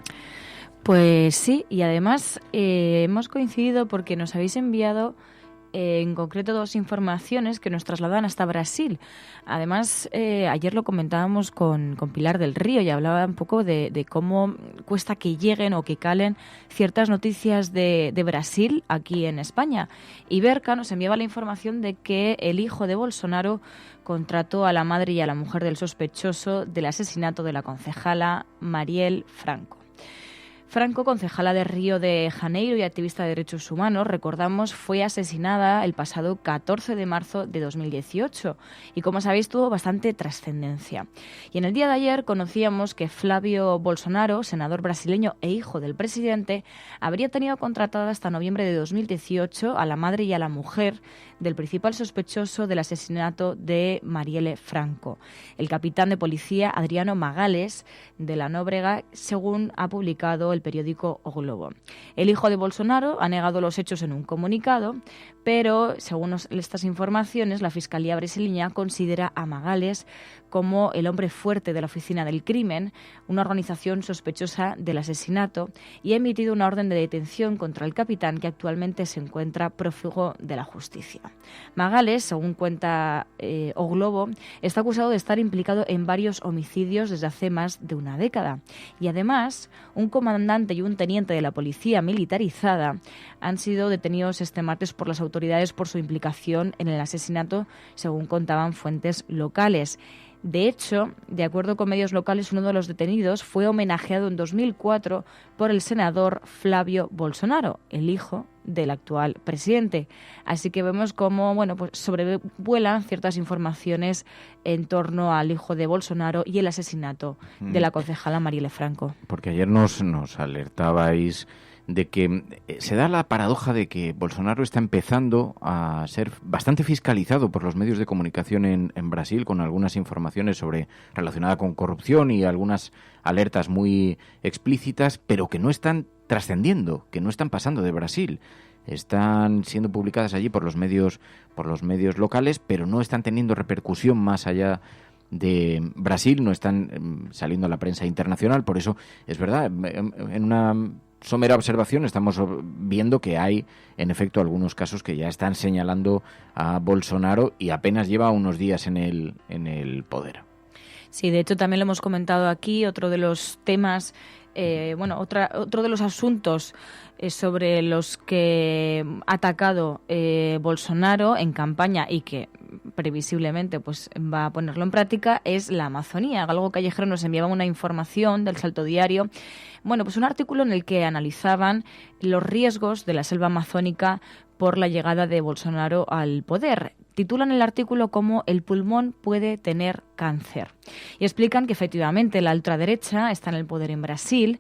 Pues sí, y además hemos coincidido porque nos habéis enviado en concreto 2 informaciones que nos trasladan hasta Brasil. Además, ayer lo comentábamos con Pilar del Río y hablaba un poco de cómo cuesta que lleguen o que calen ciertas noticias de Brasil aquí en España. Y Berka nos enviaba la información de que el hijo de Bolsonaro contrató a la madre y a la mujer del sospechoso del asesinato de la concejala Marielle Franco. Franco, concejala de Río de Janeiro y activista de derechos humanos, recordamos, fue asesinada el pasado 14 de marzo de 2018 y, como sabéis, tuvo bastante trascendencia. Y en el día de ayer conocíamos que Flávio Bolsonaro, senador brasileño e hijo del presidente, habría tenido contratada hasta noviembre de 2018 a la madre y a la mujer del principal sospechoso del asesinato de Marielle Franco, el capitán de policía Adriano Magalhães de la Nóbrega, según ha publicado el periódico O Globo. El hijo de Bolsonaro ha negado los hechos en un comunicado, pero según estas informaciones, la Fiscalía brasileña considera a Magalhães como el hombre fuerte de la Oficina del Crimen, una organización sospechosa del asesinato, y ha emitido una orden de detención contra el capitán, que actualmente se encuentra prófugo de la justicia. Magalhães, según cuenta O Globo, está acusado de estar implicado en varios homicidios desde hace más de una década. Y además, un comandante y un teniente de la policía militarizada han sido detenidos este martes por las autoridades por su implicación en el asesinato, según contaban fuentes locales. De hecho, de acuerdo con medios locales, uno de los detenidos fue homenajeado en 2004 por el senador Flávio Bolsonaro, el hijo del actual presidente. Así que vemos cómo, pues sobrevuelan ciertas informaciones en torno al hijo de Bolsonaro y el asesinato de la concejala Marielle Franco. Porque ayer nos alertabais de que se da la paradoja de que Bolsonaro está empezando a ser bastante fiscalizado por los medios de comunicación en Brasil, con algunas informaciones relacionadas con corrupción y algunas alertas muy explícitas, pero que no están trascendiendo, que no están pasando de Brasil. Están siendo publicadas allí por los medios locales, pero no están teniendo repercusión más allá de Brasil, no están saliendo a la prensa internacional. Por eso, es verdad, en una somera observación estamos viendo que hay, en efecto, algunos casos que ya están señalando a Bolsonaro y apenas lleva unos días en el poder. Sí, de hecho también lo hemos comentado aquí, otro de los temas, otro de los asuntos sobre los que ha atacado Bolsonaro en campaña y que previsiblemente va a ponerlo en práctica es la Amazonía. Galgo Callejero nos enviaba una información del Salto Diario, un artículo en el que analizaban los riesgos de la selva amazónica por la llegada de Bolsonaro al poder. Titulan el artículo como "El pulmón puede tener cáncer" y explican que efectivamente la ultraderecha está en el poder en Brasil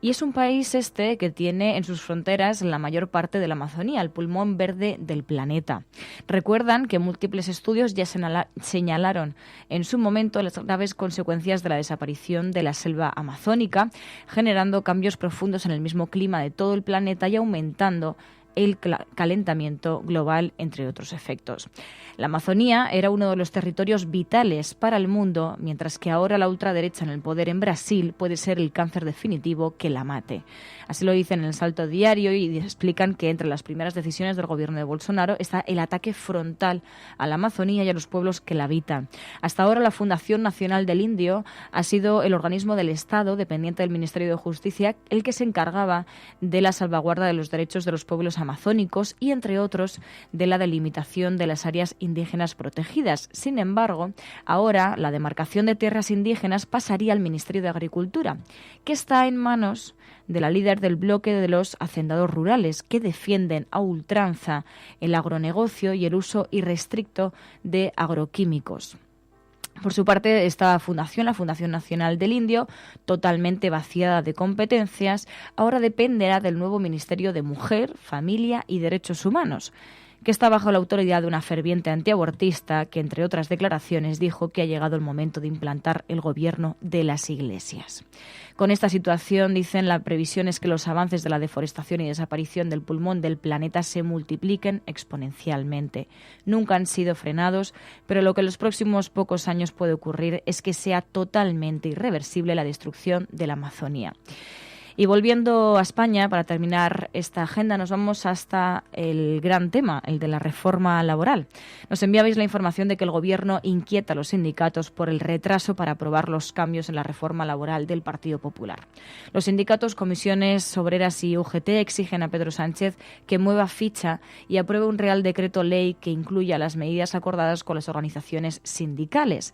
y es un país que tiene en sus fronteras la mayor parte de la Amazonía, el pulmón verde del planeta. Recuerdan que múltiples estudios ya señalaron en su momento las graves consecuencias de la desaparición de la selva amazónica, generando cambios profundos en el mismo clima de todo el planeta y aumentando el calentamiento global, entre otros efectos. La Amazonía era uno de los territorios vitales para el mundo, mientras que ahora la ultraderecha en el poder en Brasil puede ser el cáncer definitivo que la mate. Así lo dicen en el Salto Diario y explican que entre las primeras decisiones del gobierno de Bolsonaro está el ataque frontal a la Amazonía y a los pueblos que la habitan. Hasta ahora la Fundación Nacional del Indio ha sido el organismo del Estado dependiente del Ministerio de Justicia el que se encargaba de la salvaguarda de los derechos de los pueblos amazónicos y, entre otros, de la delimitación de las áreas indígenas protegidas. Sin embargo, ahora la demarcación de tierras indígenas pasaría al Ministerio de Agricultura, que está en manos de la líder del bloque de los hacendados rurales, que defienden a ultranza el agronegocio y el uso irrestricto de agroquímicos. Por su parte, esta fundación, la Fundación Nacional del Indio, totalmente vaciada de competencias, ahora dependerá del nuevo Ministerio de Mujer, Familia y Derechos Humanos, que está bajo la autoridad de una ferviente antiabortista que, entre otras declaraciones, dijo que ha llegado el momento de implantar el gobierno de las iglesias. Con esta situación, dicen, la previsión es que los avances de la deforestación y desaparición del pulmón del planeta se multipliquen exponencialmente. Nunca han sido frenados, pero lo que en los próximos pocos años puede ocurrir es que sea totalmente irreversible la destrucción de la Amazonía. Y volviendo a España, para terminar esta agenda, nos vamos hasta el gran tema, el de la reforma laboral. Nos enviabais la información de que el Gobierno inquieta a los sindicatos por el retraso para aprobar los cambios en la reforma laboral del Partido Popular. Los sindicatos, comisiones obreras y UGT exigen a Pedro Sánchez que mueva ficha y apruebe un Real Decreto Ley que incluya las medidas acordadas con las organizaciones sindicales.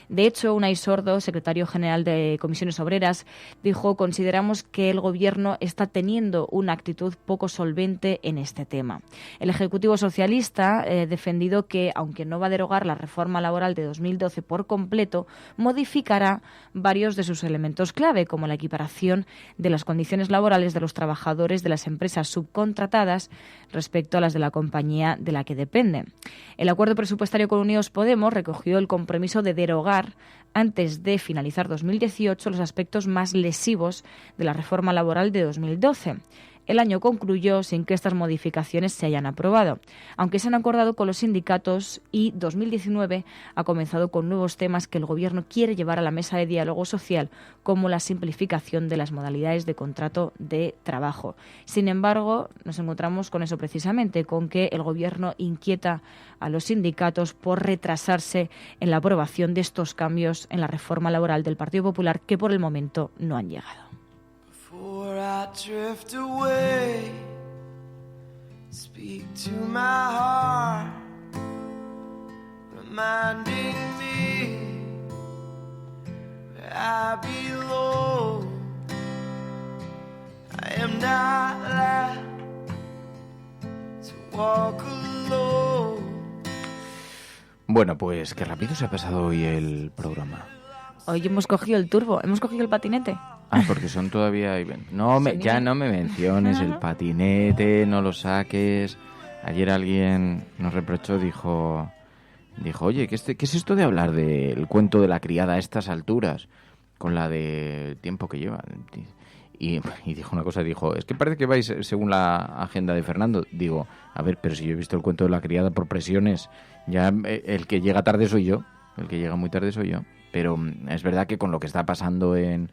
De hecho, Unai Sordo, secretario general de Comisiones Obreras, dijo: consideramos que el Gobierno está teniendo una actitud poco solvente en este tema. El Ejecutivo Socialista ha defendido que, aunque no va a derogar la reforma laboral de 2012 por completo, modificará varios de sus elementos clave, como la equiparación de las condiciones laborales de los trabajadores de las empresas subcontratadas respecto a las de la compañía de la que dependen. El acuerdo presupuestario con Unidos Podemos recogió el compromiso de derogar antes de finalizar 2018 los aspectos más lesivos de la reforma laboral de 2012. El año concluyó sin que estas modificaciones se hayan aprobado, aunque se han acordado con los sindicatos, y 2019 ha comenzado con nuevos temas que el Gobierno quiere llevar a la mesa de diálogo social, como la simplificación de las modalidades de contrato de trabajo. Sin embargo, nos encontramos con eso precisamente, con que el Gobierno inquieta a los sindicatos por retrasarse en la aprobación de estos cambios en la reforma laboral del Partido Popular, que por el momento no han llegado. Before I drift away, speak to my heart, reminding me where I belong. I am not allowed to walk alone. Bueno, pues qué rápido se ha pasado hoy el programa. Hoy hemos cogido el turbo, hemos cogido el patinete. Ah, porque son todavía... ya no me menciones el patinete, no lo saques. Ayer alguien nos reprochó, dijo, oye, ¿qué es esto de hablar del cuento de la criada a estas alturas? Con la de tiempo que lleva. Y dijo una cosa, es que parece que vais según la agenda de Fernando. Digo, a ver, pero si yo he visto el cuento de la criada por presiones, ya el que llega tarde soy yo, el que llega muy tarde soy yo. Pero es verdad que con lo que está pasando en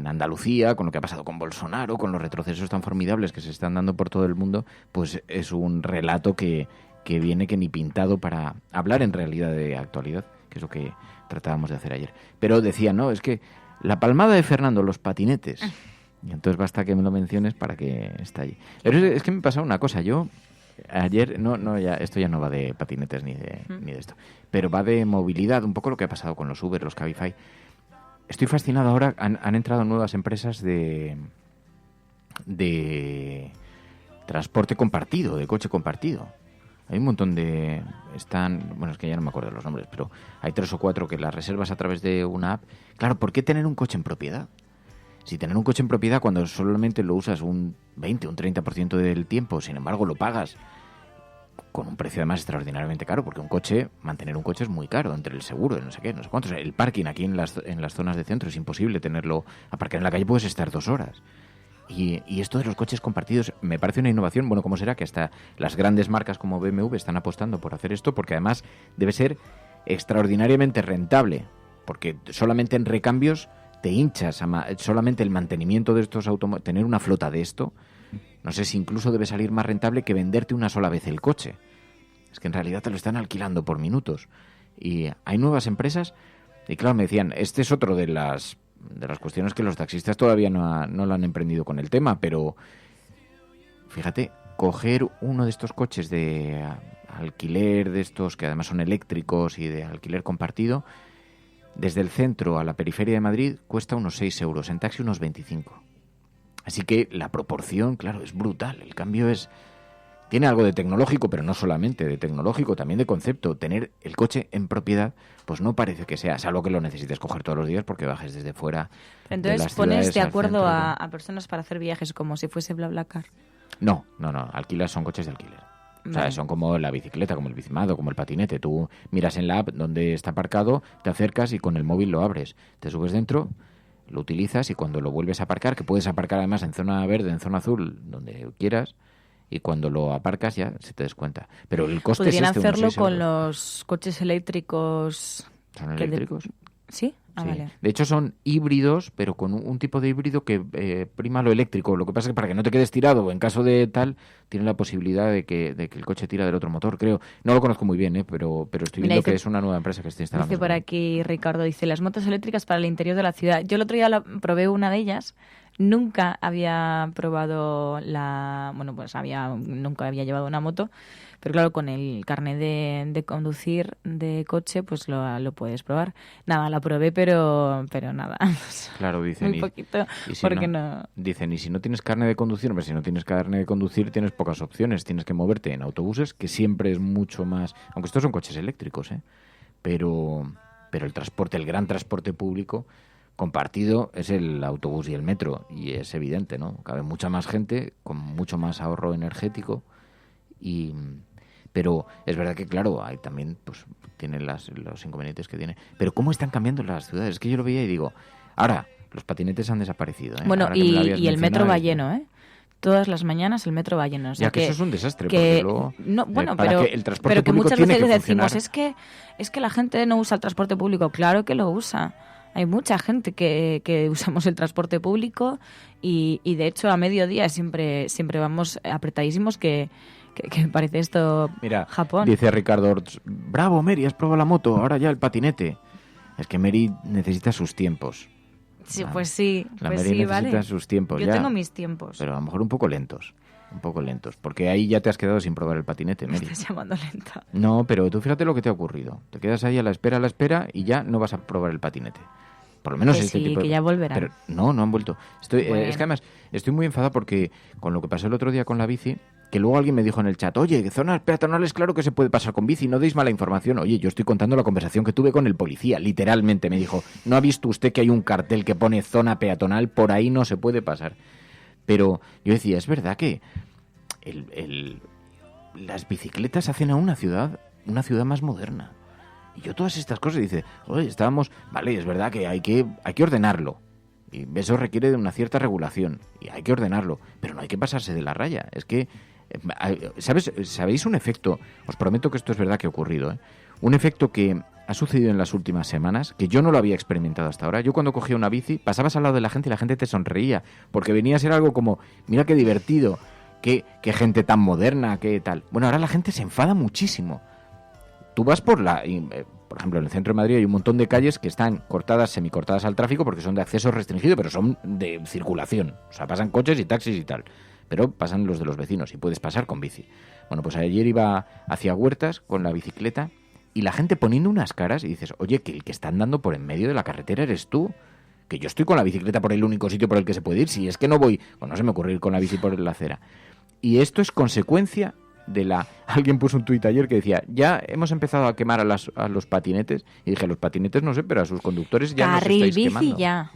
Andalucía, con lo que ha pasado con Bolsonaro, con los retrocesos tan formidables que se están dando por todo el mundo, pues es un relato que viene que ni pintado para hablar en realidad de actualidad, que es lo que tratábamos de hacer ayer. Pero decía, no, es que la palmada de Fernando, los patinetes, y entonces basta que me lo menciones para que estalle. Pero es que me pasa una cosa, yo ayer, esto ya no va de patinetes ni de esto, pero va de movilidad, un poco lo que ha pasado con los Uber, los Cabify. Estoy fascinado ahora, han entrado nuevas empresas de transporte compartido, de coche compartido. Hay un montón es que ya no me acuerdo los nombres, pero hay 3 o 4 que las reservas a través de una app. Claro, ¿por qué tener un coche en propiedad? Si tener un coche en propiedad cuando solamente lo usas un 20, un 30% del tiempo, sin embargo lo pagas con un precio además extraordinariamente caro, porque mantener un coche es muy caro, entre el seguro, no sé qué, no sé cuántos. El parking aquí en las zonas de centro es imposible tenerlo. Aparcar en la calle puedes estar 2 horas. Y esto de los coches compartidos me parece una innovación. Bueno, ¿cómo será que hasta las grandes marcas como BMW están apostando por hacer esto? Porque además debe ser extraordinariamente rentable, porque solamente en recambios te hinchas, solamente el mantenimiento de estos automóviles, tener una flota de esto, no sé si incluso debe salir más rentable que venderte una sola vez el coche. Es que en realidad te lo están alquilando por minutos. Y hay nuevas empresas, y claro, me decían, este es otro de las cuestiones que los taxistas todavía no lo han emprendido con el tema, pero fíjate, coger uno de estos coches de alquiler, de estos que además son eléctricos y de alquiler compartido, desde el centro a la periferia de Madrid cuesta unos 6 euros, en taxi unos 25. Así que la proporción, claro, es brutal. El cambio tiene algo de tecnológico, pero no solamente de tecnológico, también de concepto. Tener el coche en propiedad, pues no parece que sea, salvo que lo necesites coger todos los días porque bajes desde fuera. Entonces pones de acuerdo a personas para hacer viajes como si fuese BlaBlaCar. No, alquilas, son coches de alquiler. O sea, son como la bicicleta, como el bicimado, como el patinete. Tú miras en la app donde está aparcado, te acercas y con el móvil lo abres. Te subes dentro, lo utilizas y cuando lo vuelves a aparcar, que puedes aparcar además en zona verde, en zona azul, donde quieras, y cuando lo aparcas ya se te descuenta. Pero el coste podrían es hacerlo unos 6 con euros. los coches eléctricos. ¿Son eléctricos? ¿Sí? Ah, Sí. vale. De hecho son híbridos, pero con un tipo de híbrido que prima lo eléctrico. Lo que pasa es que para que no te quedes tirado, en caso de tal, tiene la posibilidad de que el coche tira del otro motor, creo. No lo conozco muy bien, pero estoy Mira, viendo dice- que es una nueva empresa que está instalando. Dice por aquí Ricardo, dice, las motos eléctricas para el interior de la ciudad. Yo el otro día probé una de ellas. Nunca había probado nunca había llevado una moto, pero claro, con el carnet de conducir de coche, pues lo puedes probar. Nada, la probé, pero nada. Claro, dicen. Muy poquito, y si porque no... Dicen, y si no tienes carne de conducir, hombre, si no tienes carne de conducir, tienes pocas opciones. Tienes que moverte en autobuses, que siempre es mucho más... Aunque estos son coches eléctricos, pero el gran transporte público compartido es el autobús y el metro, y es evidente, ¿no? Cabe mucha más gente, con mucho más ahorro energético, pero es verdad que, claro, hay también, pues, tiene los inconvenientes que tiene. Pero ¿cómo están cambiando las ciudades? Es que yo lo veía y digo, ahora, los patinetes han desaparecido, ¿eh? Bueno, Ahora que me lo habías y el metro mencionado, va lleno, ¿eh? Todas las mañanas el metro va lleno. O sea ya que eso es un desastre, que, porque luego, no, bueno, para pero, que el transporte pero que público muchas tiene veces que decimos, funcionar. es que la gente no usa el transporte público. Claro que lo usa. Hay mucha gente que usamos el transporte público y de hecho a mediodía siempre vamos apretadísimos que parece esto Mira, Japón. dice Ricardo Orts, bravo Mary, has probado la moto, ahora ya el patinete. Es que Mary necesita sus tiempos. Sí, pues sí, La pues Mary sí, necesita vale. sus tiempos. Yo ya, tengo mis tiempos. pero a lo mejor un poco lentos, porque ahí ya te has quedado sin probar el patinete, Me Mary. estás llamando lenta. No, pero tú fíjate lo que te ha ocurrido. Te quedas ahí a la espera y ya no vas a probar el patinete. Por lo menos Que este sí, tipo de... que ya volverán. Pero no han vuelto. Bueno. Es que además estoy muy enfadado porque con lo que pasó el otro día con la bici, que luego alguien me dijo en el chat, oye, zonas peatonales, claro que se puede pasar con bici, no deis mala información. Oye, yo estoy contando la conversación que tuve con el policía, literalmente me dijo, ¿no ha visto usted que hay un cartel que pone zona peatonal? Por ahí no se puede pasar. Pero yo decía, es verdad que las bicicletas hacen a una ciudad más moderna. Y yo todas estas cosas dice, oye, vale, es verdad que hay que ordenarlo. Y eso requiere de una cierta regulación. Y hay que ordenarlo. Pero no hay que pasarse de la raya. Es que, ¿sabéis un efecto? Os prometo que esto es verdad que ha ocurrido, ¿eh? Un efecto que ha sucedido en las últimas semanas, que yo no lo había experimentado hasta ahora. Yo cuando cogía una bici, pasabas al lado de la gente y la gente te sonreía. Porque venía a ser algo como, mira qué divertido, qué gente tan moderna, qué tal. Bueno, ahora la gente se enfada muchísimo. Tú vas por ejemplo, en el centro de Madrid hay un montón de calles que están cortadas, semicortadas al tráfico porque son de acceso restringido, pero son de circulación. O sea, pasan coches y taxis y tal. Pero pasan los de los vecinos y puedes pasar con bici. Bueno, pues ayer iba hacia Huertas con la bicicleta y la gente poniendo unas caras y dices, oye, que el que está andando por en medio de la carretera eres tú. Que yo estoy con la bicicleta por el único sitio por el que se puede ir. Si es que no voy, pues no se me ocurre ir con la bici por la acera. Y esto es consecuencia alguien puso un tuit ayer que decía, ya hemos empezado a quemar a los patinetes, y dije, los patinetes no sé, pero a sus conductores ya nos estáis quemando. Carril bici ya.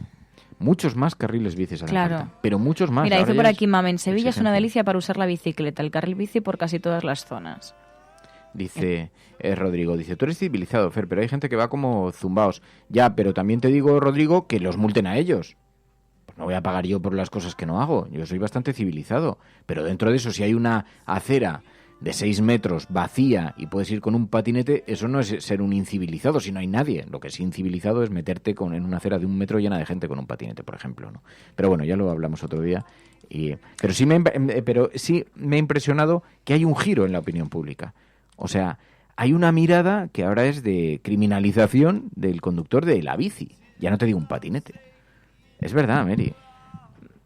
Muchos más carriles bicis hacen Claro. falta, pero muchos más. Mira, dice Ahora por ya aquí Mame, en Sevilla es una exigencia. delicia para usar la bicicleta, el carril bici por casi todas las zonas. Dice Rodrigo, dice, tú eres civilizado, Fer, pero hay gente que va como zumbaos. Ya, pero también te digo, Rodrigo, que los multen a ellos. Pues no voy a pagar yo por las cosas que no hago. Yo soy bastante civilizado. Pero dentro de eso, si hay una acera de 6 metros vacía y puedes ir con un patinete, eso no es ser un incivilizado, si no hay nadie. Lo que es incivilizado es meterte en una acera de 1 metro llena de gente con un patinete, por ejemplo, ¿no? Pero bueno, ya lo hablamos otro día. Pero sí me ha impresionado que hay un giro en la opinión pública. O sea, hay una mirada que ahora es de criminalización del conductor de la bici. Ya no te digo un patinete. Es verdad, Mary.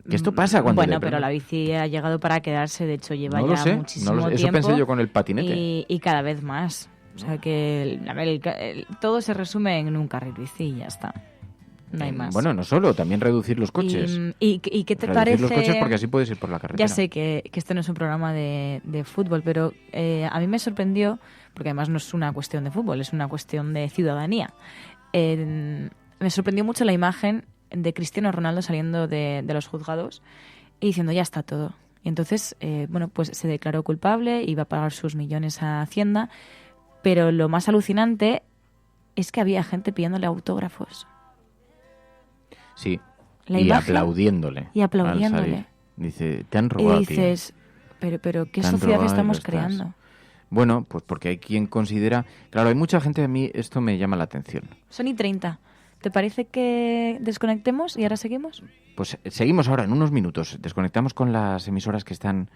Que esto pasa cuando... Bueno, pero la bici ha llegado para quedarse, de hecho lleva no lo ya sé, muchísimo eso tiempo. pensé yo con el patinete. Y cada vez más. O sea que todo se resume en un carril bici y ya está. No hay más. Bueno, no solo, también reducir los coches. ¿Y qué te reducir parece? los coches porque así puedes ir por la carretera. Ya sé que este no es un programa de fútbol, pero a mí me sorprendió, porque además no es una cuestión de fútbol, es una cuestión de ciudadanía. Me sorprendió mucho la imagen de Cristiano Ronaldo saliendo de los juzgados y diciendo, ya está todo. Y entonces, pues se declaró culpable, iba a pagar sus millones a Hacienda, pero lo más alucinante es que había gente pidiéndole autógrafos. Sí, La y imagen, aplaudiéndole. Y aplaudiéndole. Al salir. Dice, te han robado, y dices, pero ¿qué te han sociedad robado y estamos lo estás. creando? Bueno, pues porque hay quien considera... Claro, hay mucha gente, a mí esto me llama la atención. Son y 30. ¿Te parece que desconectemos y ahora seguimos? Pues seguimos ahora, en unos minutos. Desconectamos con las emisoras que están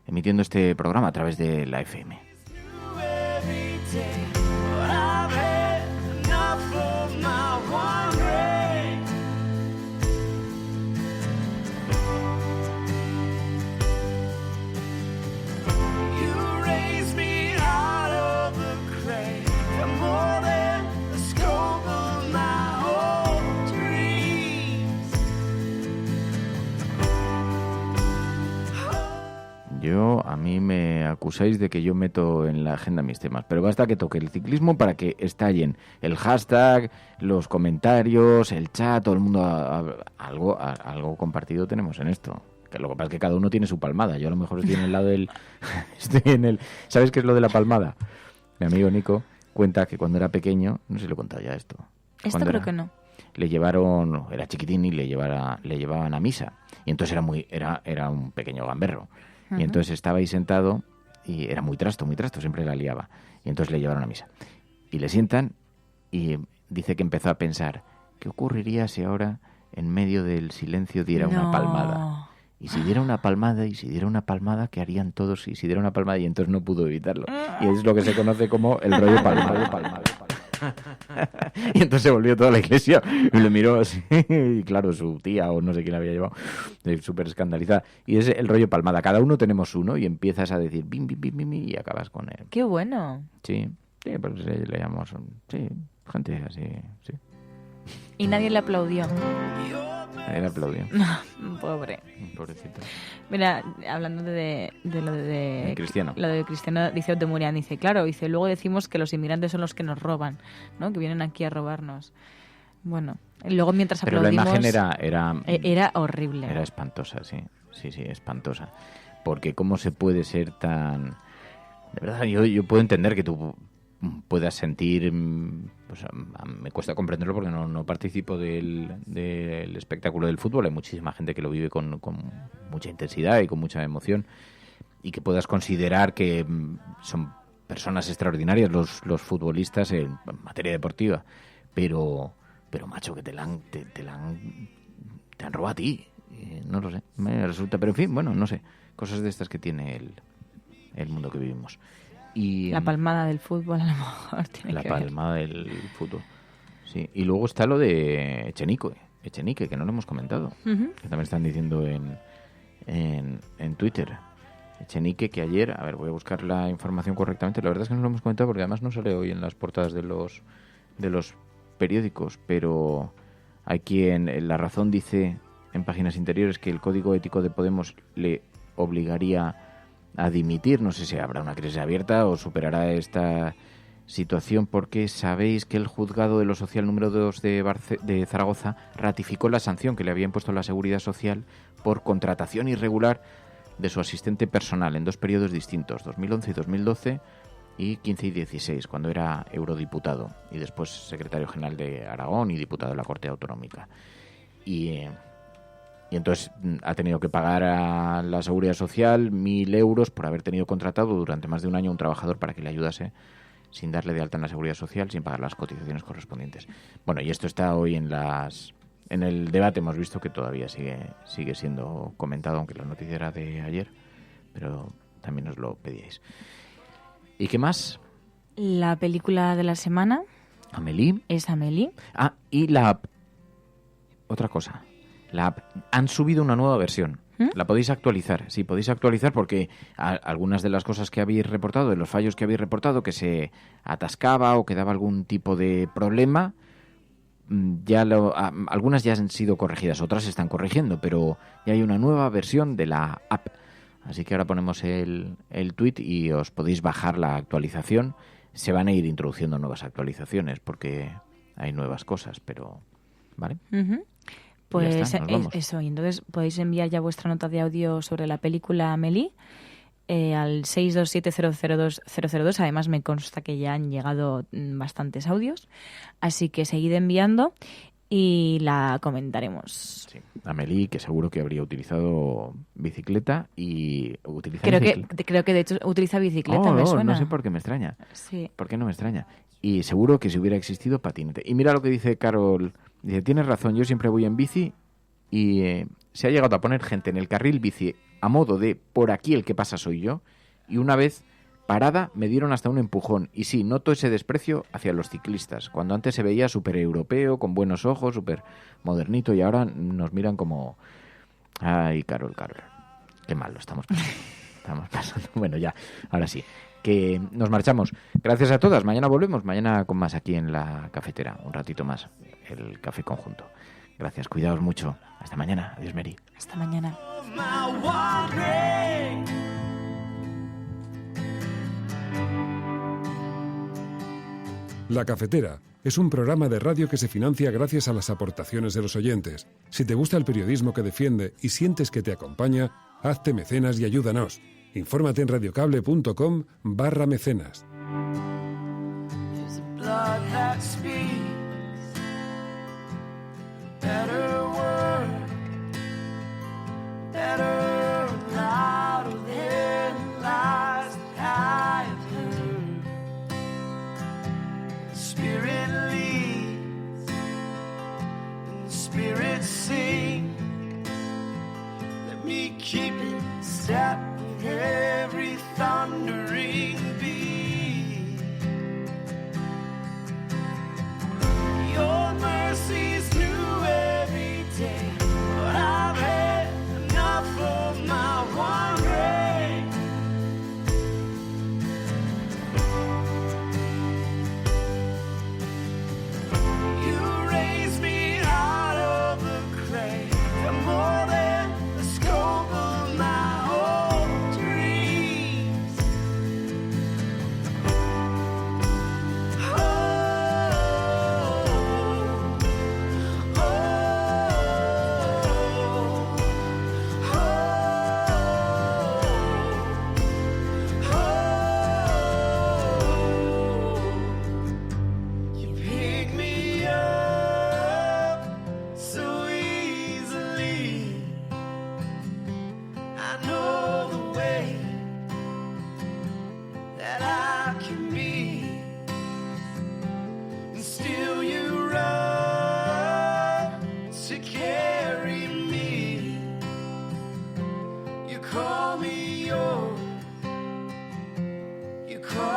emitiendo este programa a través de la FM. A mí me acusáis de que yo meto en la agenda mis temas, pero basta que toque el ciclismo para que estallen el hashtag, los comentarios, el chat, todo el mundo algo compartido tenemos en esto. Que lo que pasa es que cada uno tiene su palmada. Yo a lo mejor estoy en el lado del... ¿Sabes qué es lo de la palmada? Mi amigo Nico cuenta que cuando era pequeño, no sé si lo he contado ya esto. Esto creo que no. Le llevaron, era chiquitín y le llevaban a misa. Y entonces era un pequeño gamberro. Y entonces estaba ahí sentado y era muy trasto, siempre la liaba. Y entonces le llevaron a misa. Y le sientan y dice que empezó a pensar, ¿qué ocurriría si ahora en medio del silencio diera una palmada? Y si diera una palmada, ¿qué harían todos? Y si diera una palmada, y entonces no pudo evitarlo. Y es lo que se conoce como el rollo palmada. Y entonces se volvió toda la iglesia y le miró así, y claro, su tía o no sé quién la había llevado, súper escandalizada. Y es el rollo palmada, cada uno tenemos uno y empiezas a decir bim, bim, bim, bim, y acabas con él. ¡Qué bueno! Sí, pues le llamamos, sí, gente así, sí. Y nadie le aplaudió. Nadie le aplaudió. Pobre. Pobrecito. Mira, hablando de lo de Cristiano. Lo de Cristiano, dice Otemurian, dice, claro, luego decimos que los inmigrantes son los que nos roban, ¿no? Que vienen aquí a robarnos. Bueno, y luego mientras aplaudimos... Pero la imagen era horrible. Era espantosa, sí. Sí, espantosa. Porque cómo se puede ser tan... De verdad, yo puedo entender que tú puedas sentir... Pues me cuesta comprenderlo porque no participo del espectáculo del fútbol. Hay muchísima gente que lo vive con mucha intensidad y con mucha emoción, y que puedas considerar que son personas extraordinarias los futbolistas en materia deportiva, pero macho, que te han robado a ti. No lo sé, me resulta, pero en fin, bueno, no sé, cosas de estas que tiene el mundo que vivimos. Y la palmada del fútbol a lo mejor tiene que ver. La palmada del fútbol, sí. Y luego está lo de Echenique, que no lo hemos comentado, que también están diciendo en Twitter. Echenique, que ayer, a ver, voy a buscar la información correctamente, la verdad es que no lo hemos comentado porque además no sale hoy en las portadas de los periódicos, pero hay quien, La Razón dice en páginas interiores que el código ético de Podemos le obligaría a dimitir. No sé si habrá una crisis abierta o superará esta situación, porque sabéis que el juzgado de lo social número 2 de Zaragoza ratificó la sanción que le había impuesto la Seguridad Social por contratación irregular de su asistente personal en dos periodos distintos, 2011 y 2012 y 15 y 16, cuando era eurodiputado y después secretario general de Aragón y diputado de la Corte Autonómica. Y entonces ha tenido que pagar a la Seguridad Social 1.000 euros por haber tenido contratado durante más de un año a un trabajador para que le ayudase sin darle de alta en la Seguridad Social, sin pagar las cotizaciones correspondientes. Bueno, y esto está hoy en el debate. Hemos visto que todavía sigue siendo comentado, aunque la noticia era de ayer, pero también os lo pedíais. ¿Y qué más? La película de la semana. ¿Amélie? Es Amélie. Ah, y la app. Otra cosa. La app. Han subido una nueva versión. La podéis actualizar. Sí, podéis actualizar porque algunas de las cosas que habéis reportado, de los fallos que habéis reportado, que se atascaba o que daba algún tipo de problema, algunas ya han sido corregidas, otras se están corrigiendo, pero ya hay una nueva versión de la app. Así que ahora ponemos el tweet y os podéis bajar la actualización. Se van a ir introduciendo nuevas actualizaciones porque hay nuevas cosas, pero... ¿Vale? Pues ya está, nos vamos. eso, y entonces podéis enviar ya vuestra nota de audio sobre la película Amélie al 627002002. Además me consta que ya han llegado bastantes audios, así que seguid enviando y la comentaremos. Sí. Amélie, que seguro que habría utilizado bicicleta y Creo que de hecho utiliza bicicleta, me suena. No sé por qué me extraña. Sí. ¿Por qué no me extraña? Y seguro que si hubiera existido patinete. Y mira lo que dice Carol. Dice, tienes razón, yo siempre voy en bici y se ha llegado a poner gente en el carril bici a modo de por aquí el que pasa soy yo. Y una vez parada me dieron hasta un empujón. Y sí, noto ese desprecio hacia los ciclistas. Cuando antes se veía súper europeo, con buenos ojos, súper modernito, y ahora nos miran como... Ay, Carol. Qué mal lo estamos pasando. Estamos pasando. Bueno, ya, ahora sí. Que nos marchamos. Gracias a todas. Mañana volvemos. Mañana con más aquí en la cafetera. Un ratito más. El café conjunto. Gracias. Cuidaos mucho. Hasta mañana. Adiós, Mary. Hasta mañana. La Cafetera es un programa de radio que se financia gracias a las aportaciones de los oyentes. Si te gusta el periodismo que defiende y sientes que te acompaña, hazte mecenas y ayúdanos. Infórmate en radiocable.com/mecenas. Keep it step with every thundering beat. Your mercy's new every day, but I've had enough of my wandering. You raise me out of the clay, and more than the scope of my old dreams. Oh, oh, you pick me up so easily. I know the way that I can be, and still you run to carry me. You call me yours, you call